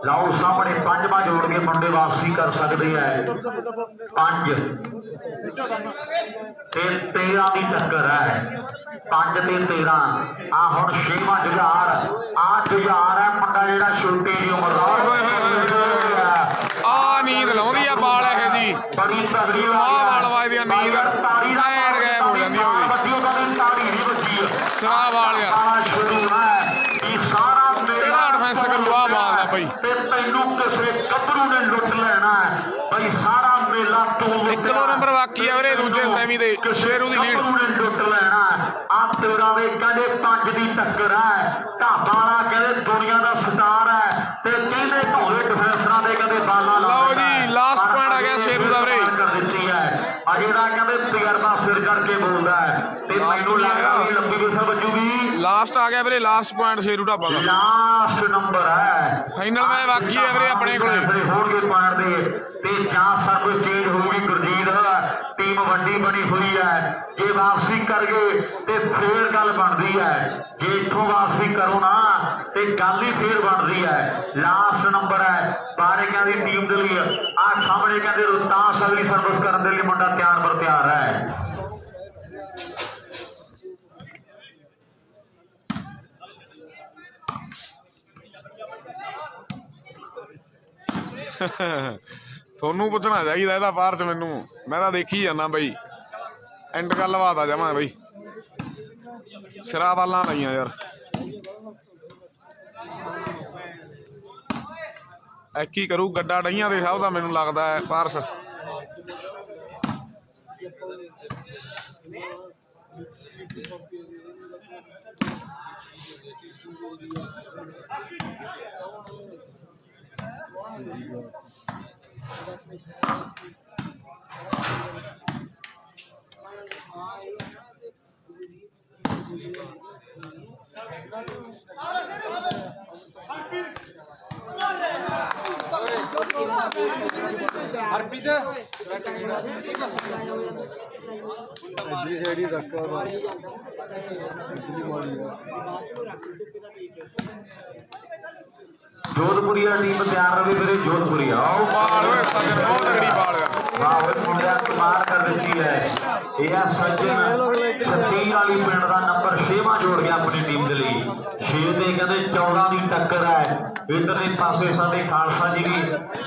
लाओ सामने 5वां जोड़ के मुंडे वापसी कर सकते हैं 5 ते 13 की टक्कर है 5 ते 13 आ हुण 6वां जुझार आ जुझार है मुंडा जिहड़ा छोटी जी उम्र दा आ नींद लाउंदी आ बाल है जी बड़ी तगड़ी बाल वाजदी नींद तारी दा गायब हो जांदी होगी तारी नहीं बची सरा बाल यार शुरू है ये सारा मेरा डिफेंस करू आ बाल दा भाई ਤੈਨੂੰ ਕਿਸੇ ਗੱਭਰੂ ਨੇ ਲੁੱਟ ਲੈਣਾ ਬਈ ਸਾਰਾ ਮੇਲਾ ਤੂੰ ਇੱਕ ਦੋ ਨੰਬਰ ਬਾਕੀ ਆ ਵੀਰੇ ਦੂਜੇ ਸੈਮੀ ਦੇ ਸ਼ੇਰੂ ਦੀ ਲੀਡ ਗੱਭਰੂ ਨੇ ਲੁੱਟ ਲੈਣਾ ਆ 13 ਦੇ ਕਹਿੰਦੇ 5 ਦੀ ਟੱਕਰ ਹੈ ਢਾਬਾ ਵਾਲਾ ਕਹਿੰਦੇ ਦੁਨੀਆ ਦਾ ਸਟਾਰ ਹੈ ਤੇ ਕਹਿੰਦੇ ਢੋਲੇ ਡਿਫੈਂਸਰਾਂ ਦੇ ਕਹਿੰਦੇ ਬਾਲਾਂ ਲਾ ਲਓ ਜੀ ਲਾਸਟ ਪੁਆਇੰਟ ਆ ਗਿਆ ਸ਼ੇਰੂ ਦਾ ਵੀਰੇ ਕਰ ਦਿੱਤੀ ਹੈ ਅਜੇ ਦਾ ਕਹਿੰਦੇ ਤਜਰਬਾ ਸਿਰ ਕਰਕੇ ਬੋਲਦਾ ਹੈ ਤੇ ਮੈਨੂੰ ਲੱਗਦਾ ਵੀ ਲੰਬੀ ਵਿਸਲ ਵੱਜੂਗੀ ਲਾਸਟ ਆ ਗਿਆ ਵੀਰੇ ਲਾਸਟ ਪੁਆਇੰਟ ਸ਼ੇਰੂ ਢਾਬਾ ਦਾ ਲਾਸਟ ਨੰਬਰ ਹੈ ਫਾਈਨਲ ਮੈਚ ਬਾਕੀ ਹੈ ਵੀਰੇ ਆਪਣੇ ਕੋਲੇ ਹੋਣਗੇ ਪੁਆਇੰਟ ਦੇ ਤੇ ਜਾਂ ਸਰਵਿਸ ਚੇਂਜ ਹੋਊਗੀ ਗੁਰਜੀਤ ਟੀਮ ਵੱਡੀ ਬਣੀ ਹੋਈ ਹੈ ਜੇ ਵਾਪਸੀ ਕਰ ਗਏ ਤੇ ਫੇਰ ਗੱਲ ਬਣਦੀ ਹੈ ਜੇ ਇੱਥੋਂ ਵਾਪਸੀ ਕਰੋ ਨਾ ਤੇ ਗੱਲ ਹੀ ਫੇਰ ਬਣਦੀ ਹੈ ਲਾਸਟ ਨੰਬਰ ਹੈ ਬਾਰੇਕਾਂ ਦੀ ਟੀਮ ਦੇ ਲਈ ਆ ਸਾਹਮਣੇ ਕਹਿੰਦੇ ਰੋਹਤਾਸ ਅਗਲੀ ਸਰਵਿਸ ਕਰਨ ਦੇ ਲਈ ਮੁੰਡਾ ਤਿਆਰ ਬਰ ਤਿਆਰ ਹੈ ਤੁਹਾਨੂੰ ਪੁੱਛਣਾ ਚਾਹੀਦਾ ਇਹਦਾ ਬਾਹਰ ਚ ਮੈਨੂੰ ਮੈਂ ਤਾਂ ਦੇਖੀ ਜਾਂਦਾ ਬਈ ਐਂਡ ਗੱਲਬਾਤ ਆ ਜਾਵਾਂ ਬਈ ਸਿਰਾ ਵਾਲਾਂ ਲਈਆਂ ਯਾਰ ਐਕੀ ਕਰੂ ਗੱਡਾ ਡਈਆਂ ਦੇ ਸਭ ਦਾ ਮੈਨੂੰ ਲੱਗਦਾ ਹੈ ਪਾਰਸ ਹਰਪ੍ਰੀਤ ਇੱਧਰਲੀ ਸਾਈਡ ਹੀ ਰੱਖ ਇੱਧਰਲੀ ਮਾਰੀ जोधपुरिया टीम तैयार रहे मेरे जोधपुरिया आओ ਬਾਲ ਓਏ ਸਜਣ ਬਹੁਤ ਤਗੜੀ ਬਾਲ ਆ वाह वे मुंडिया कमाल कर दी है यह सज्जन छत्तीस वाली पिंड का नंबर 6वां जोड़ गया अपनी टीम के लिए 6 ते कहते 14 की टक्कर है इधरले पासे साडे खालसा जी भी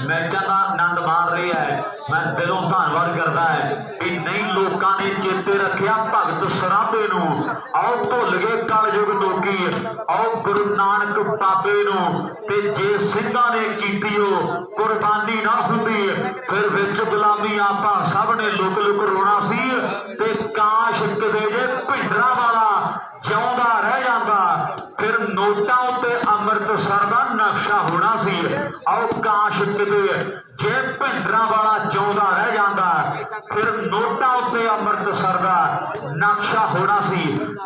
मैचों का आनंद माण रहे है मैं दिलों धन्यवाद करता है कि नहीं लोगों ने चेते रखिया भगत सराबे नूं आओ भुल गए कलयुग लोकी आओ गुरु नानक बाबे नूं ते जे सिंघां ने कीती ओ कुर्बानी ना हुंदी फिर विच गुलामी आपां सब ने लुक लुक रोना सी ते काश किते जे भिंडरां वाला जिउंदा रह जांदा फिर नोटां उत्ते अमृतसर दा नक्शा होना सी आओ काश किते जे भिंडरां वाला जिउंदा रह जांदा फिर नोटां उत्ते अमृतसर दा नक्शा होना सी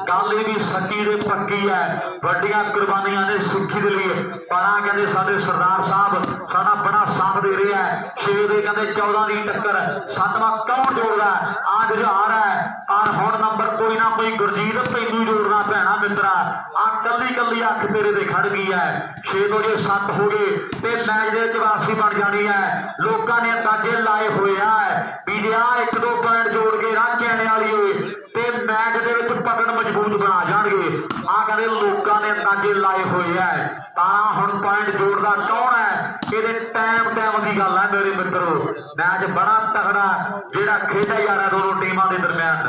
गल भी सच्ची ते पक्की है वड्डियां कुर्बानियां ने सिक्खी दे लिए पर कहते साडे सरदार साहब साडा बड़ा साथ दे रहे हैं 6 दे कहते 14 की टक्कर 7वां कौन जोड़दा आ जुझार है पर हुण नंबर कोई ना कोई गुरजीत तैनूं जोड़ना पैना मित्रा आ कल्ली कल्ली अख तेरे ते खड़ गई है 6 तो जे 7 हो गए ते मैच दे विच वापसी बन जानी है लोकां ने अंदाजे लाए हुए है भी जे आ 1-2 पॉइंट जोड़ के रांझे वाली होए ते मैच दे विच पकड़ मजबूत बना जाणगे आ कहंदे लोकां ने अंदाजे लाए हुए है तां हुण पॉइंट जोड़दा कौन है ਇਹਦੇ टाइम की गल है मेरे मित्रों मैच बड़ा तगड़ा जिहड़ा खेडा यार दोनों टीमां दे दरम्यान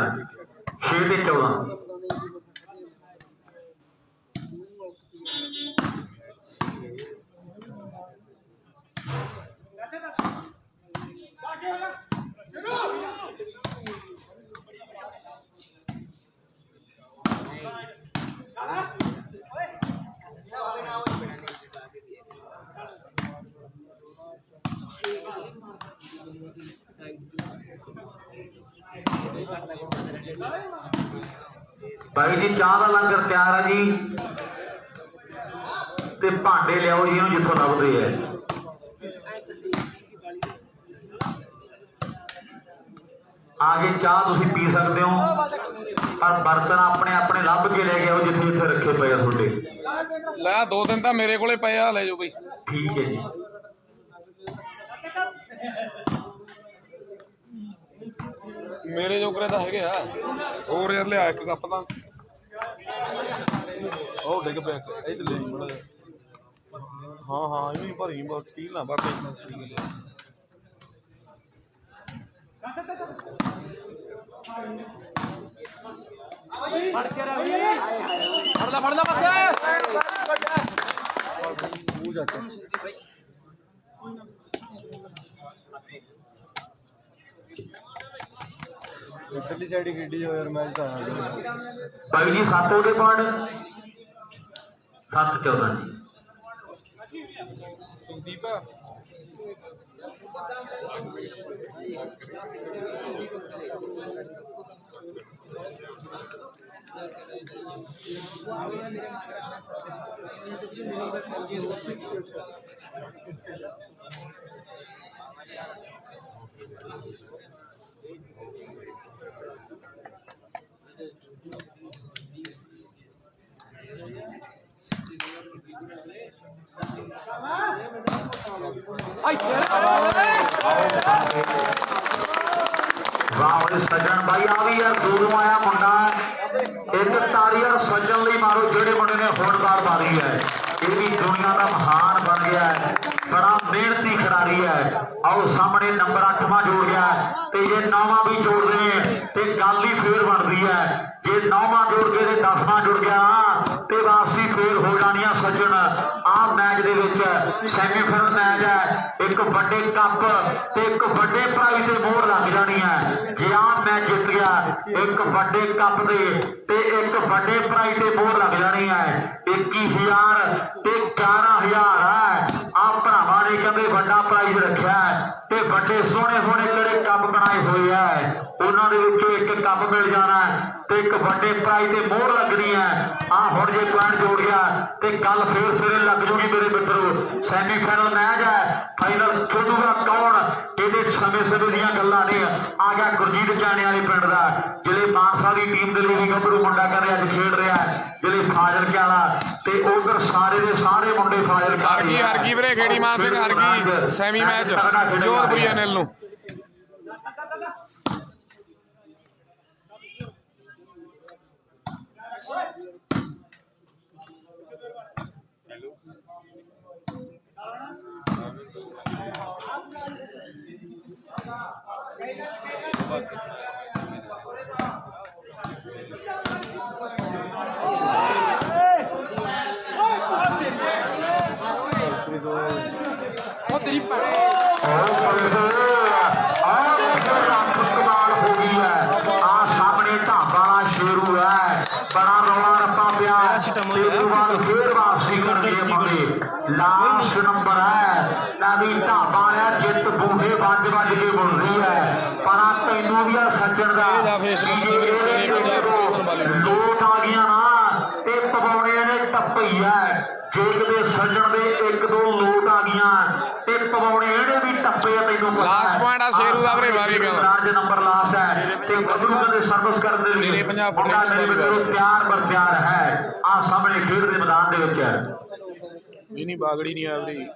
6 ते 14 भाई जी चाह का लंगर तैयार है जी ते भांडे लियाओ जी जिथों लभदे है आगे चाह तुसीं पी सकते हो पर बर्तन अपने अपने लभ के ले गए जिथे जिथे रखे पे थोड़े ਲੈ 2 ਦਿਨ ਤਾਂ ਮੇਰੇ ਕੋਲੇ ਪਏ ਆ ਲੈ ਜਾਓ ਬਈ ठीक है जी ਮੇਰੇ ਜੋਗਰੇ ਤਾਂ ਹੈਗੇ ਆ ਹੋਰ ਯਾਰ ਲਿਆ ਇੱਕ ਕੱਪ ਤਾਂ ਉਹ ਡਿੱਗ ਪਿਆ ਇਹ ਤੇ ਲੈ ਬੜਾ ਹਾਂ ਹਾਂ ਇਹਨੂੰ ਹੀ ਭਰੀ ਬਹੁਤ ਸਟੀਲ ਨਾ ਬਾਬੇ ਫੜ ਲੈ ਬੱਸੇ ਉਹ ਜਾ ਕੇ इधरली साइड ही खेडी हो यार मैच तो आया भाई जी 7 हो गए पॉइंट 7-14 जी संदीप वाह सज्जन भाई आ भी यार दूरों आया मुंडा एक ताली यार सज्जन ਲਈ मारो जेड़े मुंडे ने होड़दार मारी है ये भी दुनिया का महान बन गया है बड़ा मेहनती खिलाड़ी है आओ सामने नंबर 8वां जोड़ गया ते जे 9वां भी जोड़ देने ते गल ही फिर बनती है जे 9वां जोड़ के 10वां जुड़ गया ते वापसी फिर हो जानी है सज्जन आ मैच दे विच सैमीफाइनल मैच है एक बड़े कप ते एक बड़े प्राइज ते मोहर लग जानी है जे आ मैच जित गया एक बड़े कप ते एक बड़े प्राइज ते मोहर लग जानी है 21,000 ते 11,000 है आ भरावां ने कहते बड़ा प्राइज रखा है ते बड़े सोहने सोहने किहड़े कप बनाए हुए है ਉਹਨਾਂ ਦੇ ਵਿੱਚੋਂ ਇੱਕ ਕੱਪ ਮਿਲ ਜਾਣਾ ਤੇ ਇੱਕ ਵੱਡੇ ਪ੍ਰਾਈਜ਼ ਤੇ ਮੋਹਰ ਲੱਗਣੀ ਹੈ। ਆ ਹੁਣ ਜੇ ਪੁਆਇੰਟ ਜੋੜ ਗਿਆ ਤੇ ਗੱਲ ਫੇਰ ਸਿਰੇ ਲੱਗ ਜੂਗੀ ਮੇਰੇ ਮਿੱਤਰੋ। ਸੈਮੀਫਾਈਨਲ ਮੈਚ ਹੈ, ਫਾਈਨਲ ਖੇਡੂਗਾ ਕੌਣ ਇਹਦੇ ਸਮੇਂ ਦੀਆਂ ਗੱਲਾਂ ਨੇ। ਆ ਗਿਆ ਗੁਰਜੀਤ ਜਾਣੇ ਵਾਲੇ ਪਿੰਡ ਦਾ, ਜ਼ਿਲ੍ਹੇ ਮਾਨਸਾ ਦੀ ਟੀਮ ਦੇ ਲਈ ਵੀ ਗੱਭਰੂ ਮੁੰਡਾ ਕਹਿੰਦੇ ਅੱਜ ਖੇਡ ਰਿਹਾ ਹੈ, ਜ਼ਿਲ੍ਹੇ ਫਾਜ਼ਿਲਕੇ ਵਾਲਾ। ਤੇ ਉਧਰ ਸਾਰੇ ਦੇ ਸਾਰੇ ਮੁੰਡੇ ਫਾਜ਼ਿਲਕੇ ਹਰ ਗਈ ਵੀਰੇ ਖੇੜੀ ਮਾਨ ਸਿੰਘ ਹਰ ਗਈ ਸੈਮੀ ਮੈਚ ਜੋਧਪੁਰੀਆ ਨਿਲ ਨੂੰ। कमाल हो गई है। आ सामने ढाबा वाला शेरू है, बड़ा रौला रप्पा पिया। शेरू वाल फिर वापसी कर दिए मुंडे। लास्ट नंबर है नवी ढाबा ने जित बूढ़े बज बज के बुन रही है। पर तेनू भी सज्जन का लोट आ गया ना ते पवाने ने टप्पी है। जेकदे सज्जन दे एक दो लोट आ गया ते पवाने ने भी टप्पे। तेनू लास्ट पॉइंट आ शेरू दा वीरे वारी कहंदा नंबर लास्ट है ते गबरू कदे सर्विस कर दे लिए मुंडा मेरे मित्रों तैयार पर तैयार है। आ सामने खेड दे मैदान दे विच है। नहीं बागड़ी नहीं आ वीरे।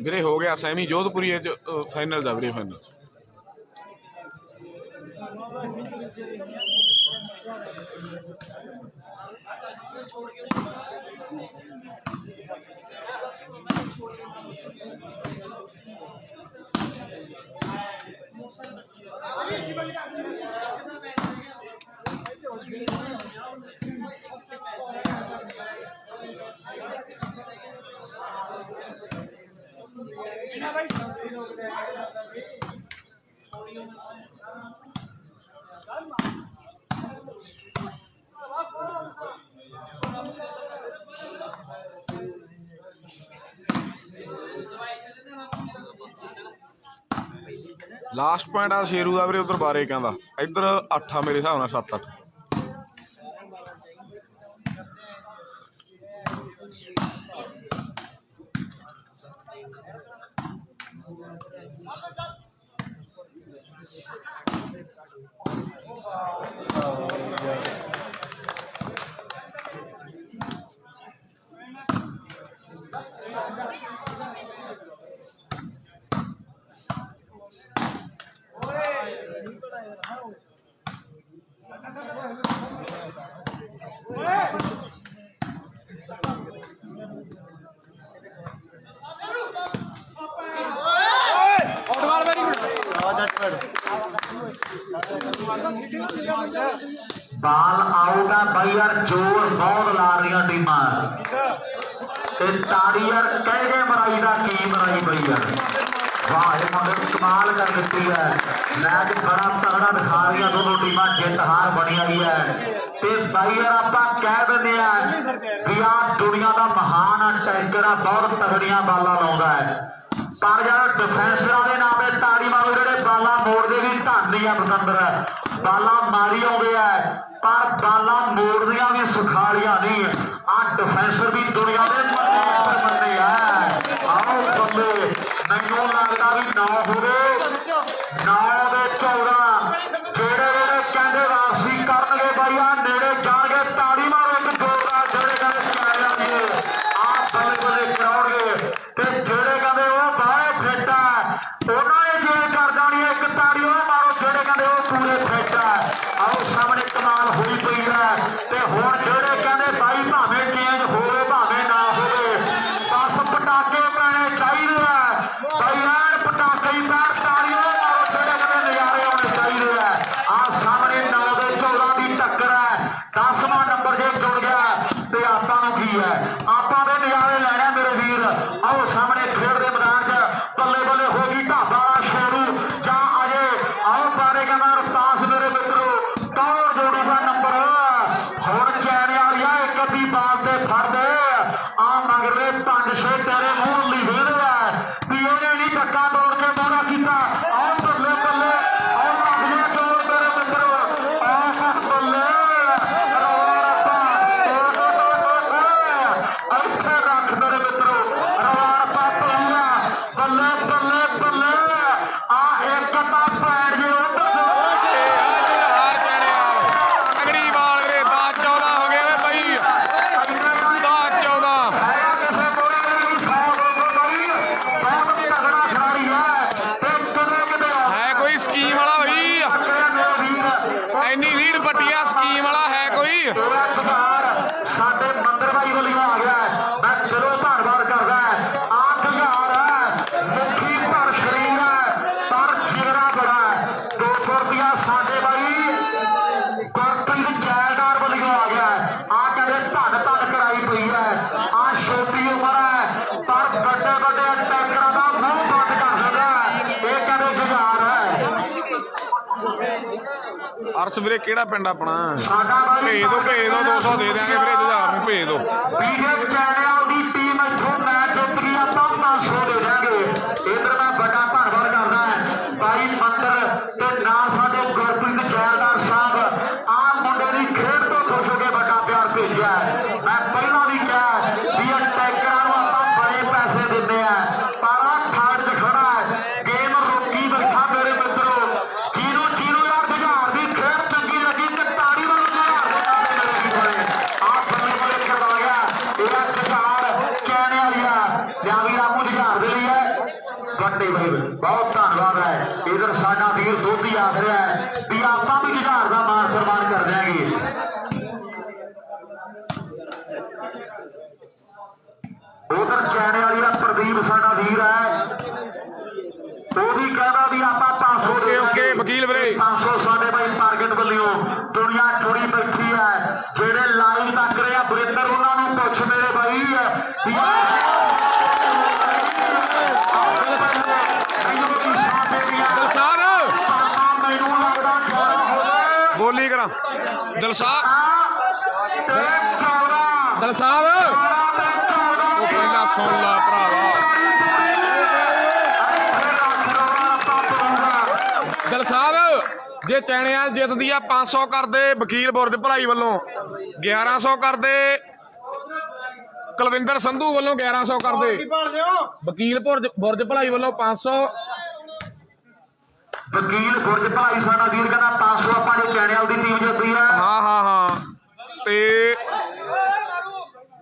ਵੀਰੇ ਹੋ ਗਿਆ ਸੈਮੀ ਜੋਧਪੁਰੀ ਫਾਈਨਲ ਦਾ ਵੀਰੇ ਫਾਈਨਲ। लास्ट पॉइंट आ शेरू का वीरे उधर 12 कहता, इधर 8 आ मेरे हिसाब नाल 7-8। बाल आउट है भाई यार, जोर बहुत ला रही टीम ताड़ी यार कह गए मराई का की मराई बई यार। वाह मुंडे कमाल कर दी है। मैच बड़ा तगड़ा दिखा रही दोनों टीम, जित हार बनी हुई है। ते भाई यार आप कह दें भी आ दुनिया का महान टैंकर आ, बहुत तगड़िया बाला लाउंदा है। पर यार डिफेंसर के नाम है ताड़ी मारो जेडे बाला मोड़ते भी धन आ पसंदर है। बाला मारी आउंदे है पर बाला मोड़दियां भी सुखालियां नहीं। आ डिफेंसर भी दुनिया के मन्ने पर मन्ने है। आओ बंदे मैनू लगता भी 9 हो गए, 9 दे 14 जेड़े जेड़े कहंदे वापसी करनगे भाई आ नेड़े जाणगे। ताड़ी मारो एक जोरदार जेड़े कहंदे चारे आउणगे आ बल्ले बल्ले कराउणगे ते जेड़े कहंदे ओ बाहरे फिट है उन्हां ने जे कर देनी एक ताड़ी ओ मारो जेड़े कहंदे ओ पूरे फिट है। आओ सामने कमाल हुई पई है ते हुण जेड़े कहंदे भाई भावें चेंज होवे भावें ना होवे बस पटाके पैणे चाहिए भाई। यार पटाके ही पैर ਧੰਨ ਧੰਨ ਕਰਾਈ ਪਈ ਹੈ। ਆ ਛੋਟੀ ਉਮਰ ਹੈ ਪਰ ਵੱਡੇ ਵੱਡੇ ਟੈਂਕਰਾਂ ਦਾ ਮੂੰਹ ਬੰਦ ਕਰ ਦਿੰਦਾ ਹੈ। ਇਹ ਕਹਿੰਦੇ ਜੁਝਾਰ ਹੈ। ਅਰਸ਼ ਵੀਰੇ ਕਿਹੜਾ ਪਿੰਡ ਆਪਣਾ? ਸਾਡਾ ਬਾਈ ਭੇਜ ਦੋ 200 ਦੇ ਦਿਆਂਗੇ ਵੀਰੇ, ਜੁਝਾਰ ਨੂੰ ਭੇਜ ਦੋ। ਵੀਰੇ ਚੈਨਲ ਦੀ ਟੀਮ ਇੱਥੋਂ ਮੈਚ ਜਿੱਤ ਗਈ, ਆਪਾਂ 500 ਦੇ ਦਿਆਂਗੇ। ਇਧਰ ਮੈਂ ਵੱਡਾ ਧੰਨਵਾਦ ਕਰਦਾ ਬਾਈ ਮੰਦਰ ਤੇ ਨਾਲ ਸਾਡੇ ਗੁਰਪ੍ਰੀਤ ਜੈਲਦਾਰ ਸਾਹਿਬ। ਆਹ ਮੁੰਡੇ ਦੀ ਖੇਡ ਤੋਂ ਖੁਸ਼ ਹੋ ਕੇ ਵੱਡਾ ਪਿਆਰ ਭੇਜਿਆ। ਮੈਂ ਪਹਿਲਾਂ ਵੀ ਕਿਹਾ ਵੀ ਇਹ ਟੈਂਕਰਾਂ ਨੂੰ ਆਪਾਂ ਬੜੇ ਪੈਸੇ ਦਿੰਦੇ ਆ, ਪਰ ਆਹ ਖਾੜ 'ਚ ਖੜਾ ਹੈ, ਗੇਮ ਰੋਕੀ ਬੈਠਾ ਮੇਰੇ ਮਿੱਤਰੋ। ਜਿਹਨੂੰ ਯਾਰ ਜੁਝਾਰ ਦੀ ਖੇਡ ਚੰਗੀ ਲੱਗੀ ਤੇ ਤਾੜੀ ਵੱਲ ਜੁਝਾਰ ਦੇ ਨਾਮ ਮੇਰੇ ਕੀ ਬਣੇ। ਆਹ ਬੱਲੇ ਬੱਲੇ ਕਰਵਾ ਗਿਆ ਇਹਦਾ ਜੁਝਾਰ ਕਹਿਣੇ ਵਾਲੀਆ ਜਾਂ ਵੀ ਆਪੂ ਜੁਝਾਰ ਦੇ ਲਈ ਹੈ। ਵੱਡੇ ਬਾਈ ਬਹੁਤ ਧੰਨਵਾਦ ਹੈ। ਇਧਰ ਸਾਡਾ ਵੀਰ ਦੋਧੀ ਆਖ ਰਿਹਾ ਹੈ ਵੀ ਆਪਾਂ ਵੀ ਜੁਝਾਰ ਦਾ ਮਾਨ ਸਨਮਾਨ ਕਰ ਦਿਆਂਗੇ। ਉਧਰ ਚੈਣੇ ਵਾਲੀ ਦਾ ਪ੍ਰਦੀਪ ਸਾਡਾ ਵੀਰ ਹੈ, ਉਹ ਵੀ ਕਹਿੰਦਾ ਵੀ ਆਪਾਂ 500 ਦੇ ਓਕੇ ਵਕੀਲ ਵੀਰੇ 500 ਸਾਡੇ ਬਾਈ ਟਾਰਗੇਟ ਵੱਲੋਂ ਦੁਨੀਆ ਜੁੜੀ ਬੈਠੀ ਹੈ। ਜਿਹੜੇ ਲਾਈਵ ਤੱਕ ਰਹੇ ਆ ਬ੍ਰੇਕਰ ਉਹਨਾਂ ਨੂੰ ਪੁੱਛ ਮੇਰੇ ਬਾਈ ਵੀ ਮੈਨੂੰ ਲੱਗਦਾ 11 ਹੋ ਗਏ ਬੋਲੀ ਕਰਾਂ ਦਿਲਸ਼ਾਦ ਤੇ 14 ਦਿਲਸ਼ਾਦ ਉਹ ਪਹਿਲਾਂ ਸੁਣ ਲਾ ਭਰਾਵਾ। ਦਿਲਸ਼ਾਦ ਜੇ ਚੈਣਿਆਂ ਜਿੱਤਦੀ ਆ 500 ਕਰਦੇ ਵਕੀਲ ਬੁਰਜ ਭਲਾਈ ਵੱਲੋਂ, 1100 ਕਰਦੇ ਕੁਲਵਿੰਦਰ ਸੰਧੂ ਵੱਲੋਂ, 1100 ਕਰਦੇ ਵਕੀਲ ਬੁਰਜ ਭਲਾਈ ਵੱਲੋਂ 500। ਵਕੀਲ ਬੁਰਜ ਭਲਾਈ ਸਾਡਾ ਵੀਰ ਕਹਿੰਦਾ 500 ਆਪਾਂ ਜੋ ਚੈਨਲ ਦੀ ਟੀਮ ਜਿੱਤੀ ਹੈ। ਹਾਂ ਤੇ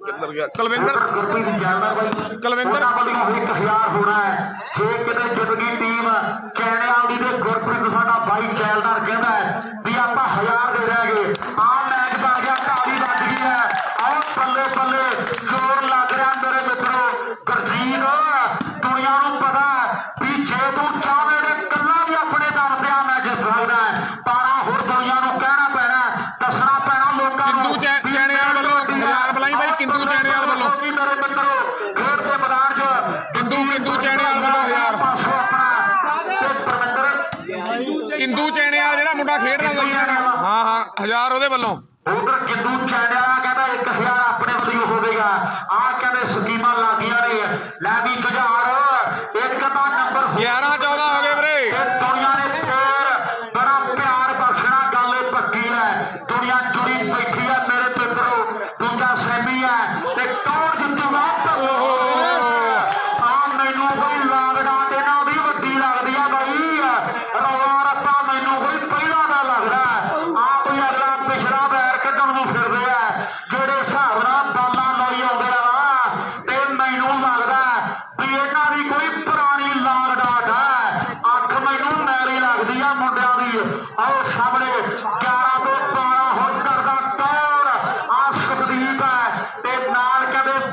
ਕਿੱਧਰ ਗਿਆ ਕੁਲਵਿੰਦਰ ਗੁਰਪ੍ਰੀਤ ਜੈਲਦਾਰ ਬਾਈ ਕੁਲਵਿੰਦਰ ਵੱਲੋਂ 1000 ਹੋਣਾ ਹੈ। ਜੇ ਕਿਤੇ ਜਿੱਤ ਗਈ ਟੀਮ ਚੈਨਲ ਦੀ ਤੇ ਗੁਰਪ੍ਰੀਤ ਸਾਡਾ ਬਾਈ ਜੈਲਦਾਰ ਕਹਿੰਦਾ ਵੀ ਆਪਾਂ 1000 ਦੇ ਦਿਆਂਗੇ। ਆਹ ਮੈਚ ਬਣ ਗਿਆ, ਢਾਲੀ ਵੱਜ ਗਈ ਹੈ। ਆਹ ਬੱਲੇ ਬੱਲੇ ਜ਼ੋਰ ਲੱਗ ਰਿਹਾ ਮੇਰੇ ਮਿੱਤਰੋ। ਗੁਰਜੀਤ ਦੁਨੀਆ ਨੂੰ ਪਤਾ ਵੀ ਜੇ ਤੂੰ ਚਾਹਵੇਂ ਤੇ ਕੱਲਾ ਵੀ ਆਪਣੇ ਦਮ ਤੇ ਆ ਮੈਚ ਜਿੱਤ ਸਕਦਾ ਹੈ, ਪਰ ਹੋਰ ਦੁਨੀਆ ਨੂੰ ਕਹਿਣਾ ਪੈਣਾ, ਦੱਸਣਾ ਪੈਣਾ ਲੋਕਾਂ ਨੂੰ। ਕਿੰਦੂ ਚੈਣਿਆਂ ਵੱਲੋਂ 1000 ਬੁਲਾਈ ਬਾਈ, ਕਿੰਦੂ ਚੈਣਿਆਂ ਵੱਲੋਂ ਮੇਰੇ ਮਿੱਤਰੋ ਖੇਡ ਦੇ ਮੈਦਾਨ 'ਚ ਕਿੰਦੂ ਚੈਣਿਆਂ ਵੱਲੋਂ 1000 500 ਆਪਣਾ ਤੇ ਪਰਮਿੰਦਰ ਕਿੰਦੂ ਚੈਣਿਆਂ ਜਿਹੜਾ ਮੁੰਡਾ ਖੇਡਦਾ ਹੁੰਦਾ ਹਾਂ 1000 ਉਹਦੇ ਵੱਲੋਂ। ਉਧਰ ਕਿੰਦੂ ਚੈਨਿਆ ਕਹਿੰਦਾ 1000 ਆਪਣੇ ਵੱਲੋਂ ਹੋਵੇਗਾ। ਆਹ ਕਹਿੰਦੇ ਸਕੀਮਾਂ ਲੱਗੀਆਂ ਨੇ। ਲੈ ਵੀ ਜੁਝਾਰ ਇੱਕ ਦਾ ਨੰਬਰ 11-14 ਹੋ ਗਏ ਵੀਰੇ। ਦੁਨੀਆ ਨੇ ਫੇਰ ਬੜਾ ਪਿਆਰ ਬਖਸ਼ਣਾ, ਗੱਲ ਇਹ ਪੱਕੀ ਹੈ। ਦੁਨੀਆ ਜੁੜੀ ਬੈਠੀ ਹੈ ਮੇਰੇ ਮਿੱਤਰੋ। ਦੂਜਾ ਸੈਮੀ ਹੈ ਤੇ ਕੌਣ ਜਿੱਤੂਗਾ? ਆ ਮੈਨੂੰ ਕੋਈ ਲਾਗੜਾ ਤੇ ਨਾ ਵੀ ਵੱਡੀ ਲੱਗਦੀ ਆ ਬਾਈ। ਰੌਲਾ ਰੱਪਾ ਮੈਨੂੰ ਕੋਈ ਪਹਿਲਾਂ ਦਾ ਲੱਗਦਾ। ਆ ਕੋਈ ਅਗਲਾ ਪਿਛਲਾ ਬੈਰ ਕੱਢਣ ਨੂੰ ਫਿਰਦੇ ਆ ਜਿਹੜੇ ਹਿਸਾਬ ਨਾਲ ਬਾਲਾਂ ਲਾਈ ਆਉਂਦੇ ਆ ਤੇ ਮੈਨੂੰ ਲੱਗਦਾ ਵੀ ਇਹਨਾਂ ਦੀ ਕੋਈ ਪੁਰਾਣੀ ਲਾਗ ਡਾਟ ਹੈ। ਅੱਖ ਮੈਨੂੰ ਮੈਲੀ ਲੱਗਦੀ ਆ ਮੁੰਡਿਆਂ ਦੀ। ਆਓ ਸਾਹਮਣੇ 11 ਤੋਂ 12 ਹੁਣ ਕਰਦਾ ਕੌਣ? ਆ ਸੁਖਦੀਪ ਹੈ ਤੇ ਨਾਲ ਕਹਿੰਦੇ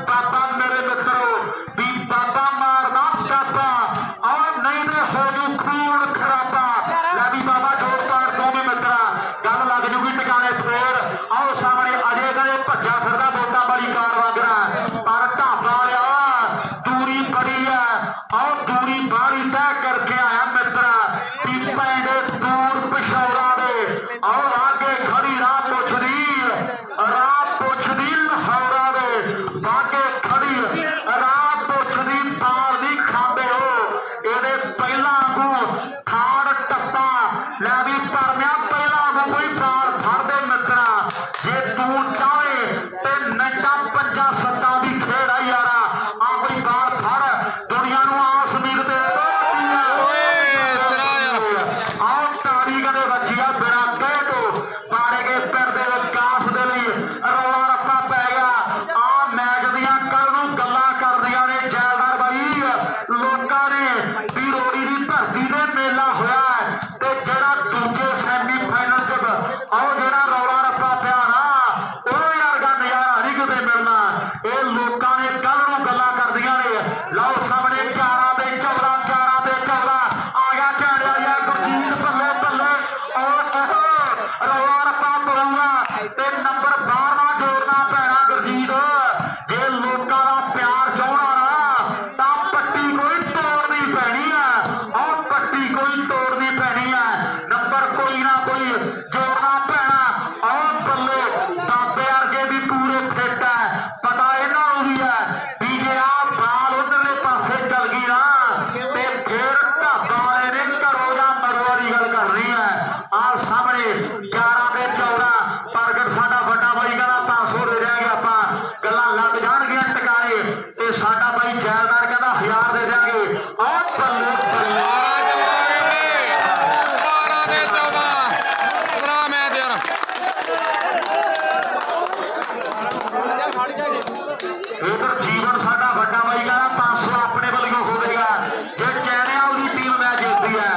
ਇਧਰ ਜੀਵਨ ਸਾਡਾ ਵੱਡਾ ਬਾਈ ਕਹਿੰਦਾ 500 ਆਪਣੇ ਵੱਲੋਂ ਹੋਵੇਗਾ ਜੇ ਚੈਣਿਆਂ ਦੀ ਟੀਮ ਮੈਚ ਜਿੱਤਦੀ ਹੈ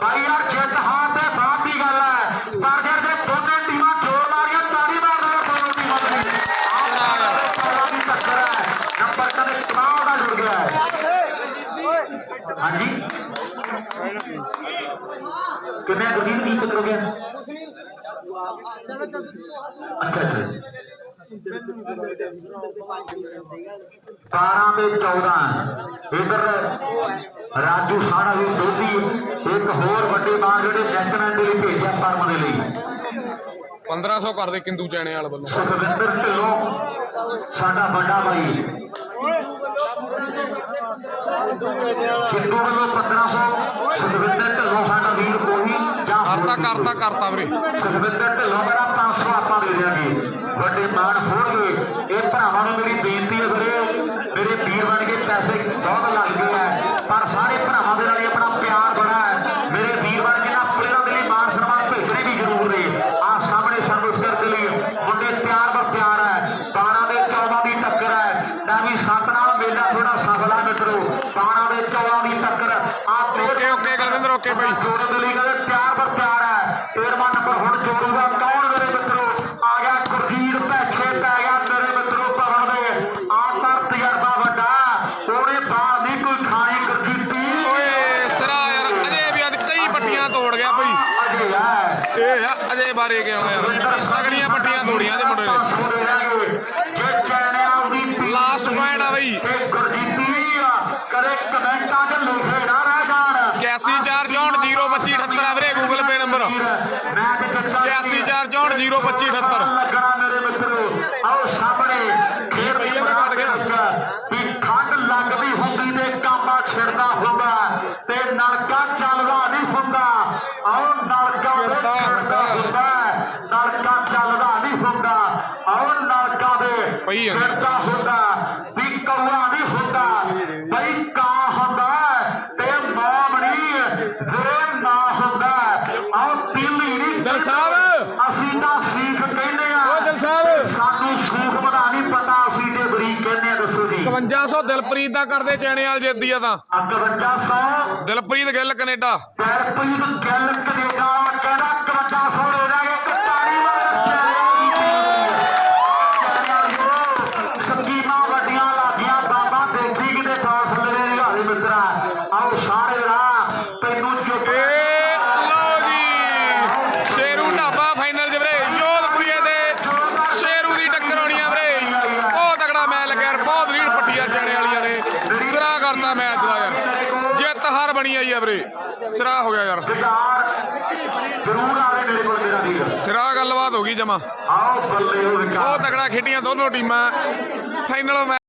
ਬਾਈ ਯਾਰ ਜਿੱਤ ਹਾਰ ਤੇ ਬਾਅਦ ਦੀ ਗੱਲ ਹੈ ਪਰ ਜੇ ਦੋਨੇ ਟੀਮਾਂ ਜੋਰ ਮਾਰੀਆਂ ਤਾੜੀ ਮਾਰ ਰਹੀਆਂ ਦੋਨੋਂ ਟੀਮਾਂ ਦੀ ਆਹ ਦੀ ਟੱਕਰ ਹੈ ਨੰਬਰ ਕਦੇ ਕਮਾਲ ਦਾ ਜੁੜ ਗਿਆ ਹੈ ਹਾਂਜੀ ਕਿੰਨੇ ਗੁਰਦੀਪ ਕੀ ਚੱਕਰ ਹੋ ਗਿਆ ਅੱਛਾ ਅੱਛਾ 12 ਤੇ 14 ਇਧਰ ਰਾਜੂ ਸਾੜਾ ਵੀ ਦੋਦੀ ਇੱਕ ਹੋਰ ਵੱਡੇ ਮਾਂ ਜਿਹੜੇ ਬੈਟਸਮੈਨ ਦੇ ਲਈ ਭੇਜਿਆ ਪਰਮ ਦੇ ਲਈ 1500 ਕਰਦੇ ਕਿੰਦੂ ਚੈਣੇ ਵਾਲ ਵੱਲੋਂ ਸੁਖਵਿੰਦਰ ਢਿੱਲੋਂ ਸਾਡਾ ਵੱਡਾ ਭਾਈ ਕਿੰਦੂ ਵੱਲੋਂ 1500 ਸੁਖਵਿੰਦਰ ਢਿੱਲੋਂ ਸਾਡਾ ਵੀਰ ਕੋਹੀ ਜਾਂ ਕਰਤਾ ਵੀਰੇ ਸੁਖਵਿੰਦਰ ਢਿੱਲੋਂ ਮੇਰਾ 500 ਆਪਾਂ ਦੇ ਦਿਆਂਗੇ ਵੱਡੇ ਮਾਣ ਹੋਣਗੇ ਇਹ ਭਰਾਵਾਂ ਨੂੰ ਮੇਰੀ ਬੇਨਤੀ ਹੈ ਵੀਰੇ ਮੇਰੇ ਵੀਰ ਬਣ ਕੇ ਪੈਸੇ ਬਹੁਤ ਲੱਗਦੇ ਆ ਪਰ ਸਾਰੇ ਭਰਾਵਾਂ ਦੇ ਨਾਲ ਹੀ ਆਪਣਾ ਪਿਆਰ ਬੜਾ ਹੈ ਮੇਰੇ ਵੀਰ ਬਣ ਕੇ ਨਾ ਪਲੇਅਰਾਂ ਦੇ ਲਈ ਮਾਣ ਸਨਮਾਨ ਭੇਜਣੇ ਵੀ ਜ਼ਰੂਰ ਨੇ ਆਹ ਸਾਹਮਣੇ ਸਰਵਿਸ ਕਰਨ ਦੇ ਲਈ ਮੁੰਡੇ ਪਿਆਰ ਬਰ ਪਿਆਰ ਹੈ 12 ਦੇ 14 ਦੀ ਟੱਕਰ ਹੈ ਤਾਂ ਵੀ ਸਤਨਾਮ ਮੇਲਾ ਥੋੜਾ ਸਫਲ ਹੈ ਮਿੱਤਰੋ 12 ਦੇ 14 ਦੀ ਟੱਕਰ ਆਹ ਓਕੇ ਕੁਲਵਿੰਦਰ ਓਕੇ ਭਾਈ ਜੋੜਨ ਦੇ ਲਈ ਕਹਿੰਦੇ ਪਿਆਰ ਬਰ ਪਿਆਰ ਹੈ 13ਵਾਂ ਨੰਬਰ ਹੁਣ ਜੋੜੂਗਾ ਕੌਣ ਮੇਰੇ ਮਿੱਤਰੋ ਆ ਗਿਆ ਗੁਰਜੀਤ ਪੈਛੇ ਪੈ ਗਿਆ ਮੇਰੇ ਮਿੱਤਰੋ ਭਵਨ ਦੇ ਆਤਰ ਤਜਰਬਾ ਵੱਡਾ ਉਹਨੇ ਬਾਹਰ ਨਹੀਂ ਕੋਈ ਖਾਣੀ ਗੁਰਜੀਤੀ ਓਏ ਸਿਰਾ ਯਾਰ ਅਜੇ ਵੀ ਅੱਜ ਕਈ ਪੱਟੀਆਂ ਤੋੜ ਗਿਆ ਭਾਈ ਅਜੇ ਹੈ ਇਹ ਆ ਅਜੇ ਬਾਰੇ ਗਿਆ ਯਾਰ ਤਗੜੀਆਂ ਪੱਟੀਆਂ ਤੋੜੀਆਂ ਦੇ ਮੁੰਡੇ ਨੇ ਜੇ ਚੈਣਿਆਂ ਦੀ ਲਾਸਟ ਪੁਆਇੰਟ ਆ ਬਈ ਇਹ ਗੁਰਜੀਤੀ ਕਦੇ ਕਮੈਂਟਾਂ 'ਚ ਲਿਖੇ ਨਾ ਰਹਿ ਜਾਣ 8146402578 ਆ ਵੀਰੇ ਗੂਗਲ ਪੇ ਨੰਬਰ 8146402578 ਲੱਗਣਾ ਮੇਰੇ ਮਿੱਤਰੋ ਆਓ ਸਾਹਮਣੇ ਖੇਡ ਦੀ ਮੈਦਾਨ ਦੇ ਵਿੱਚ ਵੀ ਠੰਡ ਲੱਗਦੀ ਹੁੰਦੀ ਤੇ ਕਾਂਬਾ ਛਿੜਦਾ ਹੁੰਦਾ ਤੇ ਨਲਕਾ ਚੱਲਦਾ ਨਹੀਂ ਹੁੰਦਾ ਆਓ ਨਲਕਾ ਦੇ ਛਿੜਦਾ ਹੁੰਦਾ ਨਲਕਾ ਚੱਲਦਾ ਨਹੀਂ ਹੁੰਦਾ ਆਓ ਨਲਕਾ ਦੇ ਛਿੜਦਾ ਹੁੰਦਾ ਵੀ ਕੌਆ ਨਹੀਂ ਹੁੰਦਾ ਬਈ ਕਾਂ ਹੁੰਦਾ ਤੇ ਮਾਮਣੀ ਵੀਰੇ ਨਾ ਹੁੰਦਾ ਆਓ ਪੀਲੀ ਨਹੀਂ ਦਿਲ ਸਾਹਿਬ ਅਸੀਂ ਤਾਂ ਸੀਖ ਕਹਿੰਦੇ ਆ ਦਿਲ ਸਾਹਿਬ ਸਾਨੂੰ ਸੂਖ ਪਤਾ ਨਹੀਂ ਪਤਾ ਅਸੀਂ ਤੇ ਬਰੀਕ ਕਹਿੰਦੇ ਆ ਦੱਸੋ ਜੀ 5500 ਦਿਲਪ੍ਰੀਤ ਦਾ ਕਰਦੇ ਚੈਣੇ ਵਾਲ ਜਿੱਤਦੀ ਆ ਤਾਂ 5500 ਦਿਲਪ੍ਰੀਤ ਗਿੱਲ ਕੈਨੇਡਾ ਦਿਲਪ੍ਰੀਤ ਗਿੱਲ ਕੈਨੇਡਾ ਕਹਿੰਦਾ 5500 ਲੈ ਜਾਗੇ ਕਟਾਰੀ ਸਕੀਮਾਂ ਵੱਡੀਆਂ ਲੱਗੀਆਂ ਬਾਬਾ ਦੇਖੀ ਕਿਤੇ ਸਾਲ ਫੁੱਲਰੇ ਦੀ ਹਾਲੇ ਮਿੱਤਰਾ ਆਓ ਸਾਰੇ ਰਾਹ ਤੈਨੂੰ ਚੁੱਪ ਲਓ ਜੀ ਸ਼ੇਰੂ ਢਾਬਾ ਫਾਈਨਲ ਚ ਵੀਰੇ ਜੋਧਪੁਰੀਏ ਦੇ ਸ਼ੇਰੂ ਦੀ ਟੱਕਰ ਹੋਣੀ ਆ ਵੀਰੇ ਬਹੁਤ ਤਗੜਾ ਮੈਚ ਲੱਗਿਆ ਯਾਰ ਬਹੁਤ ਰੀੜ ਪੱਟੀਆਂ ਚੈਣੇ ਵਾਲੀਆਂ ਨੇ ਸਿਰਾ ਕਰਤਾ ਮੈਚ ਦਾ ਯਾਰ ਜਿੱਤ ਹਾਰ ਬਣੀ ਆਈ ਆ ਵੀਰੇ ਸਿਰਾ ਹੋ ਗਿਆ ਯਾਰ ਜ਼ਰੂਰ ਆਵੇ ਮੇਰੇ ਕੋਲ ਮੇਰਾ ਵੀਰ ਸਿਰਾ ਗੱਲਬਾਤ ਹੋ ਗਈ ਜਮਾ ਆਓ ਬੱਲੇ ਹੋ ਬਹੁਤ ਤਗੜਾ ਖੇਡੀਆਂ ਦੋਨੋਂ ਟੀਮਾਂ ਫਾਈਨਲ